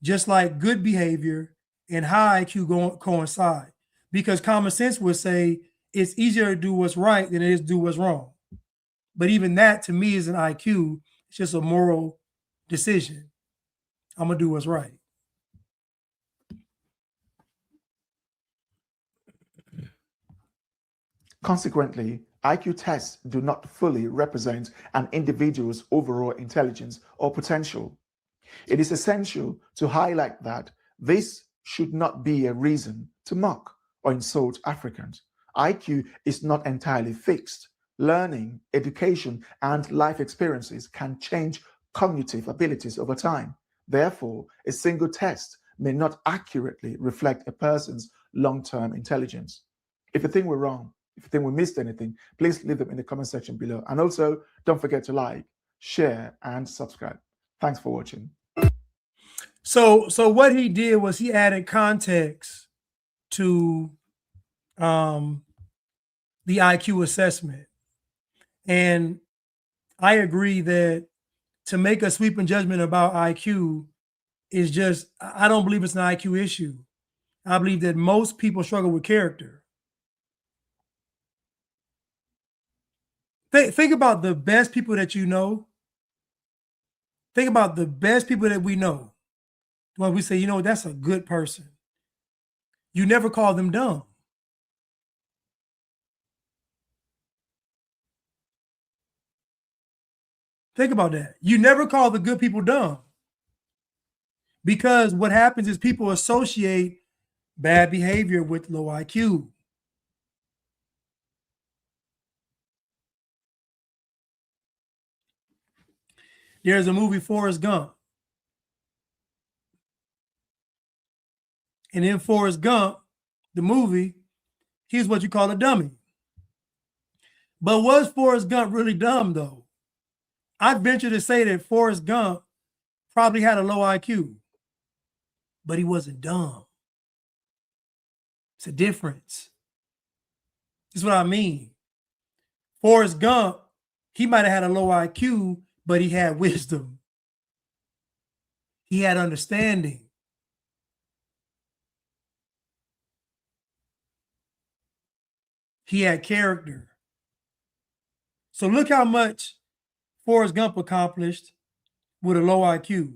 A: just like good behavior and high IQ coincide, because common sense would say it's easier to do what's right than it is to do what's wrong. But even that, to me, is an IQ. It's just a moral decision. I'm going to do what's right.
G: Consequently, IQ tests do not fully represent an individual's overall intelligence or potential. It is essential to highlight that this should not be a reason to mock or insult Africans. IQ is not entirely fixed. Learning, education, and life experiences can change cognitive abilities over time. Therefore, a single test may not accurately reflect a person's long-term intelligence. If you think we're wrong, if you think we missed anything, please leave them in the comment section below. And also, don't forget to like, share, and subscribe. Thanks for watching.
A: So what he did was he added context to the IQ assessment. And I agree that to make a sweeping judgment about IQ is just, I don't believe it's an IQ issue. I believe that most people struggle with character. Think about the best people that you know. Think about the best people that we know. When we say, you know, that's a good person. You never call them dumb. Think about that. You never call the good people dumb. Because what happens is people associate bad behavior with low IQ. There's a movie, Forrest Gump. And in Forrest Gump, the movie, he's what you call a dummy. But was Forrest Gump really dumb, though? I'd venture to say that Forrest Gump probably had a low IQ, but he wasn't dumb. It's a difference. This is what I mean. Forrest Gump, he might have had a low IQ, but he had wisdom. He had understanding. He had character. So look how much Forrest Gump accomplished with a low IQ.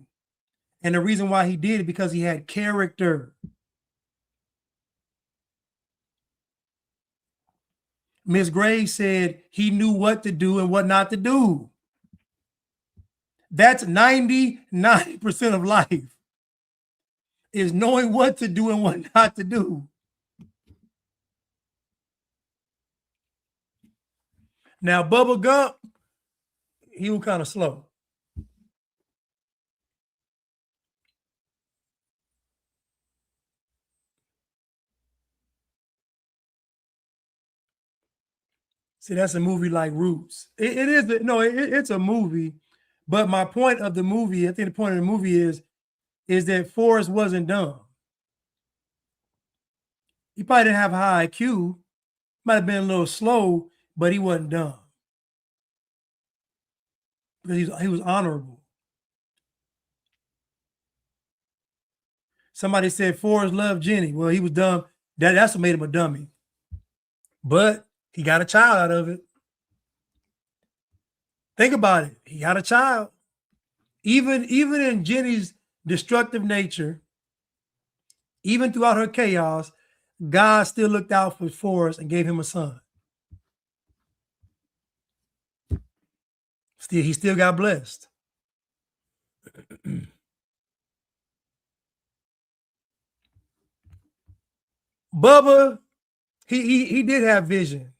A: And the reason why he did it because he had character. Miss Gray said he knew what to do and what not to do. That's 99% of life, is knowing what to do and what not to do. Now, Bubba Gump, he was kind of slow. See, that's a movie like Roots. It's a movie, but my point of the movie, I think the point of the movie is that Forrest wasn't dumb. He probably didn't have a high IQ, might have been a little slow, but he wasn't dumb. Because he was honorable. Somebody said Forrest loved Jenny. Well, he was dumb. That's what made him a dummy. But he got a child out of it. Think about it. He got a child. Even in Jenny's destructive nature, even throughout her chaos, God still looked out for Forrest and gave him a son. He still got blessed. Bubba, he did have vision.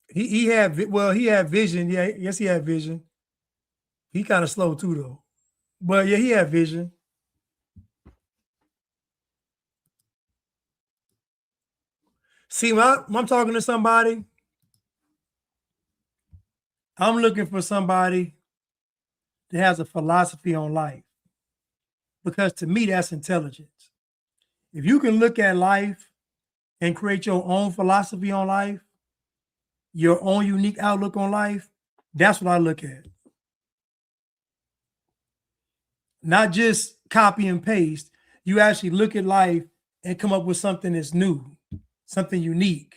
A: He had vision. Yeah, yes, he had vision. He kind of slow too, though. But yeah, he had vision. See, when I'm talking to somebody, I'm looking for somebody that has a philosophy on life. Because to me, that's intelligence. If you can look at life and create your own philosophy on life, your own unique outlook on life, that's what I look at. Not just copy and paste. You actually look at life and come up with something that's new, something unique.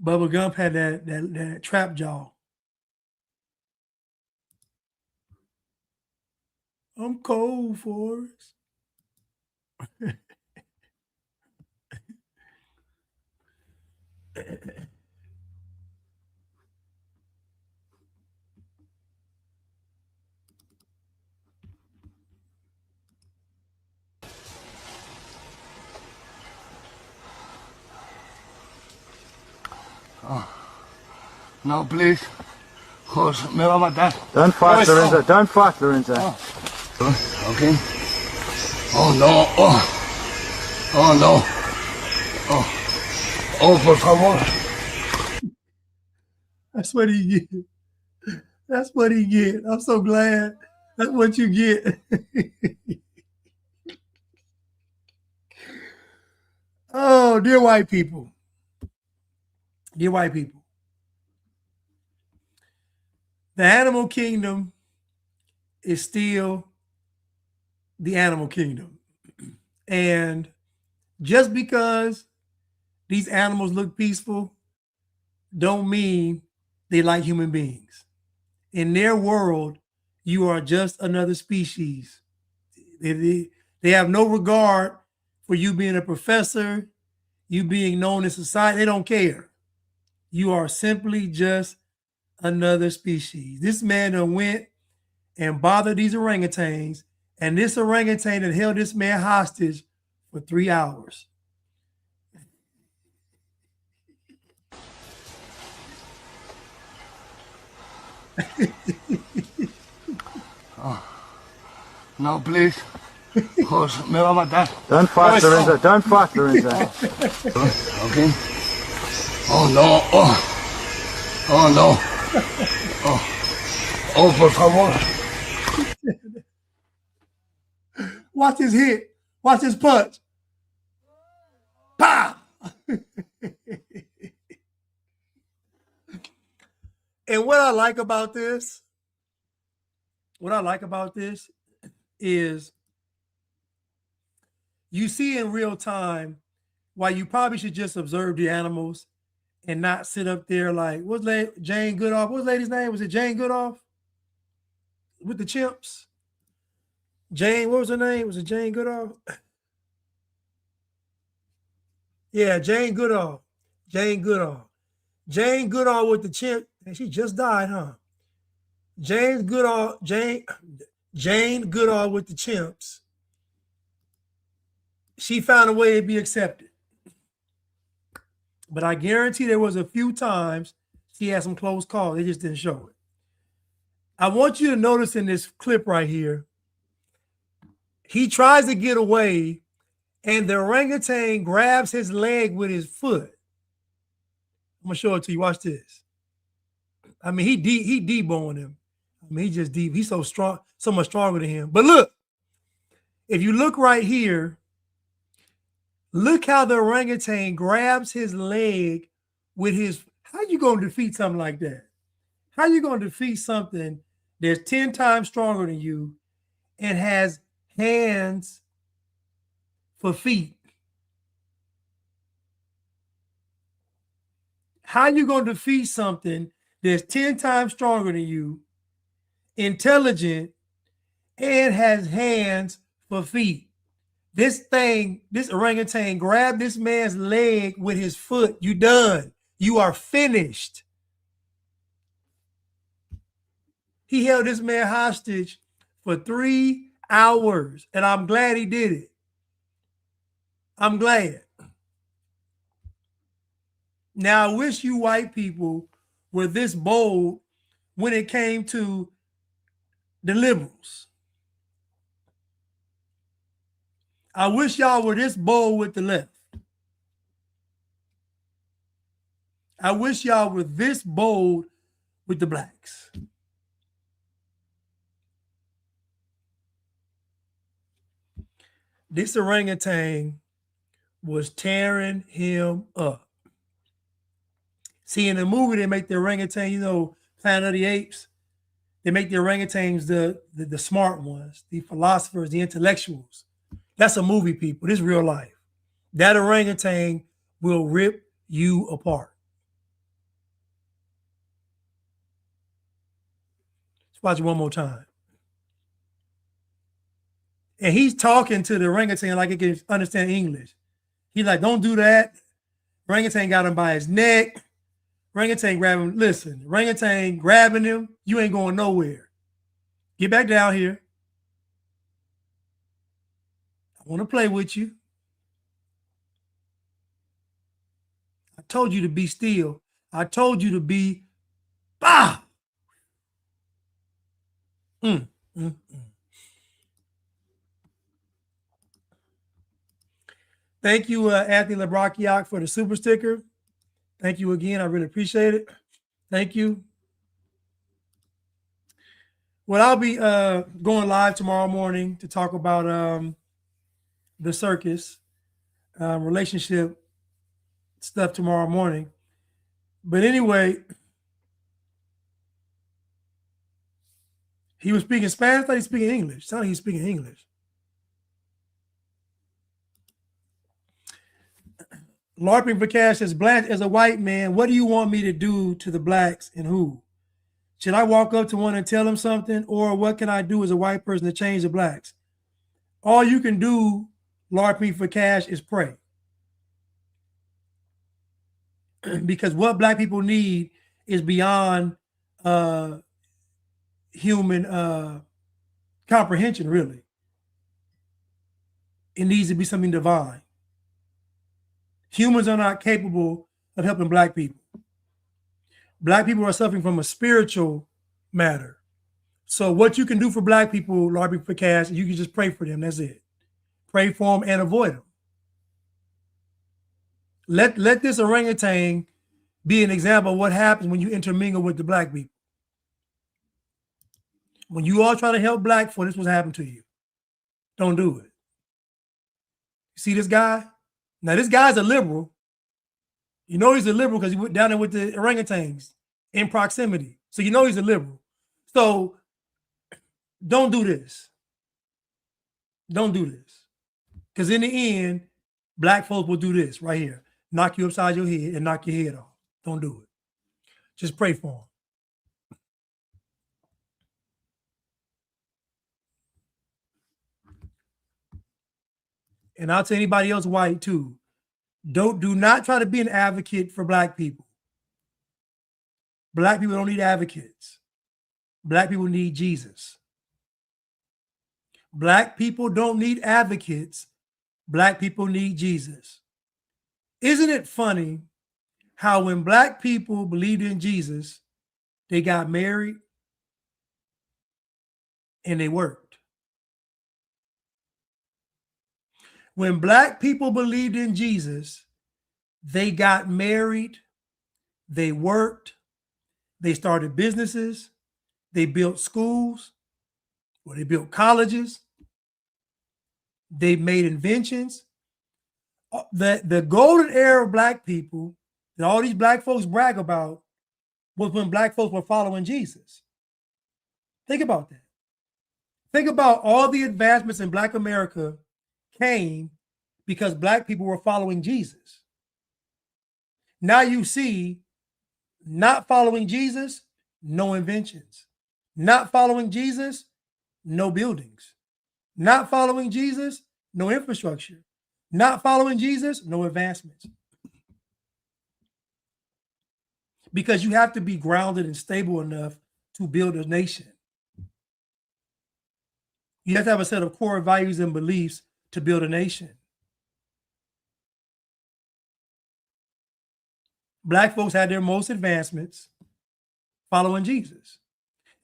A: Bubba Gump had that trap jaw. I'm cold, Forrest.
K: No, please. Cause me va a matar.
O: Don't fight, Lorenzo. Don't fight, Lorenzo.
K: Okay. Oh no. Oh no. Oh, por favor.
A: That's what he get. That's what he get. I'm so glad. That's what you get. Oh, dear white people. Dear white people. The animal kingdom is still the animal kingdom. And just because these animals look peaceful don't mean they like human beings. In their world, you are just another species. They have no regard for you being a professor, you being known in society. They don't care. You are simply just another species. This man done went and bothered these orangutans, and this orangutan had held this man hostage for 3 hours.
K: No, please. Cause me va a matar.
O: Don't fight, Lorenzo. Don't fight, Lorenzo.
K: Okay. Oh no. Oh no. Oh, por favor.
A: Watch his hit. Watch his punch. Pow! And what I like about this is you see in real time why you probably should just observe the animals and not sit up there like, what's Jane Goodall? What's lady's name? Was it Jane Goodall? With the chimps? Jane, what was her name? Was it Jane Goodall? Yeah, Jane Goodall. Jane Goodall. Jane Goodall with the chimp. And she just died, huh? Jane Goodall with the chimps. She found a way to be accepted. But I guarantee there was a few times she had some close calls. They just didn't show it. I want you to notice in this clip right here, he tries to get away and the orangutan grabs his leg with his foot. I'm gonna show it to you. Watch this. I mean, he deboned him. I mean, he just deep. He's so strong, so much stronger than him. But look, if you look right here, look how the orangutan grabs his leg with his. How you gonna defeat something like that? How you gonna defeat something that's 10 times stronger than you and has hands for feet? How you gonna defeat something that's 10 times stronger than you, intelligent, and has hands for feet? This orangutan grabbed this man's leg with his foot. You done. You are finished. He held this man hostage for 3 hours, and I'm glad he did it. I'm glad. Now, I wish you white people were this bold when it came to the liberals. I wish y'all were this bold with the left. I wish y'all were this bold with the blacks. This orangutan was tearing him up. See, in the movie, they make the orangutan, Planet of the Apes. They make the orangutans the smart ones, the philosophers, the intellectuals. That's a movie, people. This is real life. That orangutan will rip you apart. Let's watch it one more time. And he's talking to the orangutan like it can understand English. He's like, don't do that. Orangutan got him by his neck. Orangutan grabbing him. Listen, orangutan grabbing him. You ain't going nowhere. Get back down here. I want to play with you. I told you to be still. I told you to be, bah! Thank you, Anthony Lebrakiak, for the super sticker. Thank you again. I really appreciate it. Thank you. Well, I'll be going live tomorrow morning to talk about the circus relationship stuff tomorrow morning. But anyway, he was speaking Spanish. I thought he was speaking English. Sounded like he was speaking English. LARPing for Cash says, Blanche, as a white man, what do you want me to do to the blacks and who? Should I walk up to one and tell them something? Or what can I do as a white person to change the blacks? All you can do, LARPing for Cash, is pray. Because what black people need is beyond human comprehension, really. It needs to be something divine. Humans are not capable of helping black people. Black people are suffering from a spiritual matter. So what you can do for black people, LARPing for Cash, you can just pray for them. That's it. Pray for them and avoid them. Let this orangutan be an example of what happens when you intermingle with the black people. When you all try to help black folk, this is what's happened to you. Don't do it. You see this guy? Now, this guy's a liberal. You know he's a liberal because he went down there with the orangutans in proximity. So you know he's a liberal. So don't do this. Don't do this. Because in the end, black folks will do this right here. Knock you upside your head and knock your head off. Don't do it. Just pray for them. And I'll tell anybody else white too. Do not try to be an advocate for black people. Black people don't need advocates. Black people need Jesus. Black people don't need advocates. Black people need Jesus. Isn't it funny how when black people believed in Jesus, they got married and they worked? When black people believed in Jesus, they got married, they worked, they started businesses, they built schools, or they built colleges, they made inventions. The golden era of black people that all these black folks brag about was when black folks were following Jesus. Think about that. Think about all the advancements in Black America came because black people were following Jesus. Now you see, not following Jesus, no inventions. Not following Jesus, no buildings. Not following Jesus, no infrastructure. Not following Jesus, no advancements. Because you have to be grounded and stable enough to build a nation. You have to have a set of core values and beliefs to build a nation. Black folks had their most advancements following Jesus.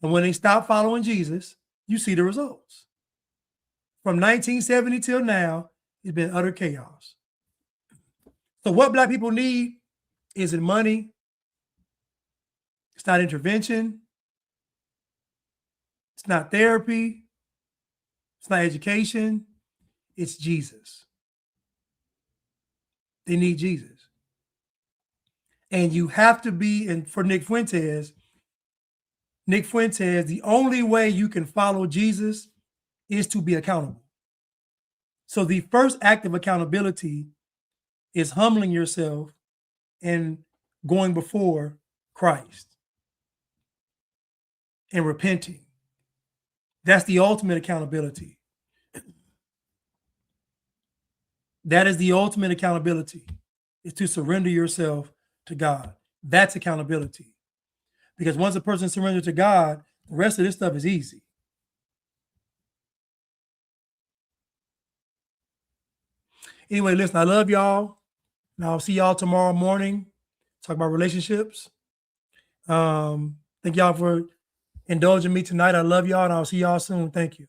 A: And when they stopped following Jesus, you see the results. From 1970 till now, it's been utter chaos. So what black people need isn't money. It's not intervention. It's not therapy. It's not education. It's Jesus. They need Jesus. And you have to be, and for Nick Fuentes, the only way you can follow Jesus is to be accountable. So the first act of accountability is humbling yourself and going before Christ and repenting. That's the ultimate accountability. That is the ultimate accountability, is to surrender yourself to God. That's accountability. Because once a person surrenders to God, the rest of this stuff is easy. Anyway, listen, I love y'all. And I'll see y'all tomorrow morning. Talk about relationships. Thank y'all for indulging me tonight. I love y'all, and I'll see y'all soon. Thank you.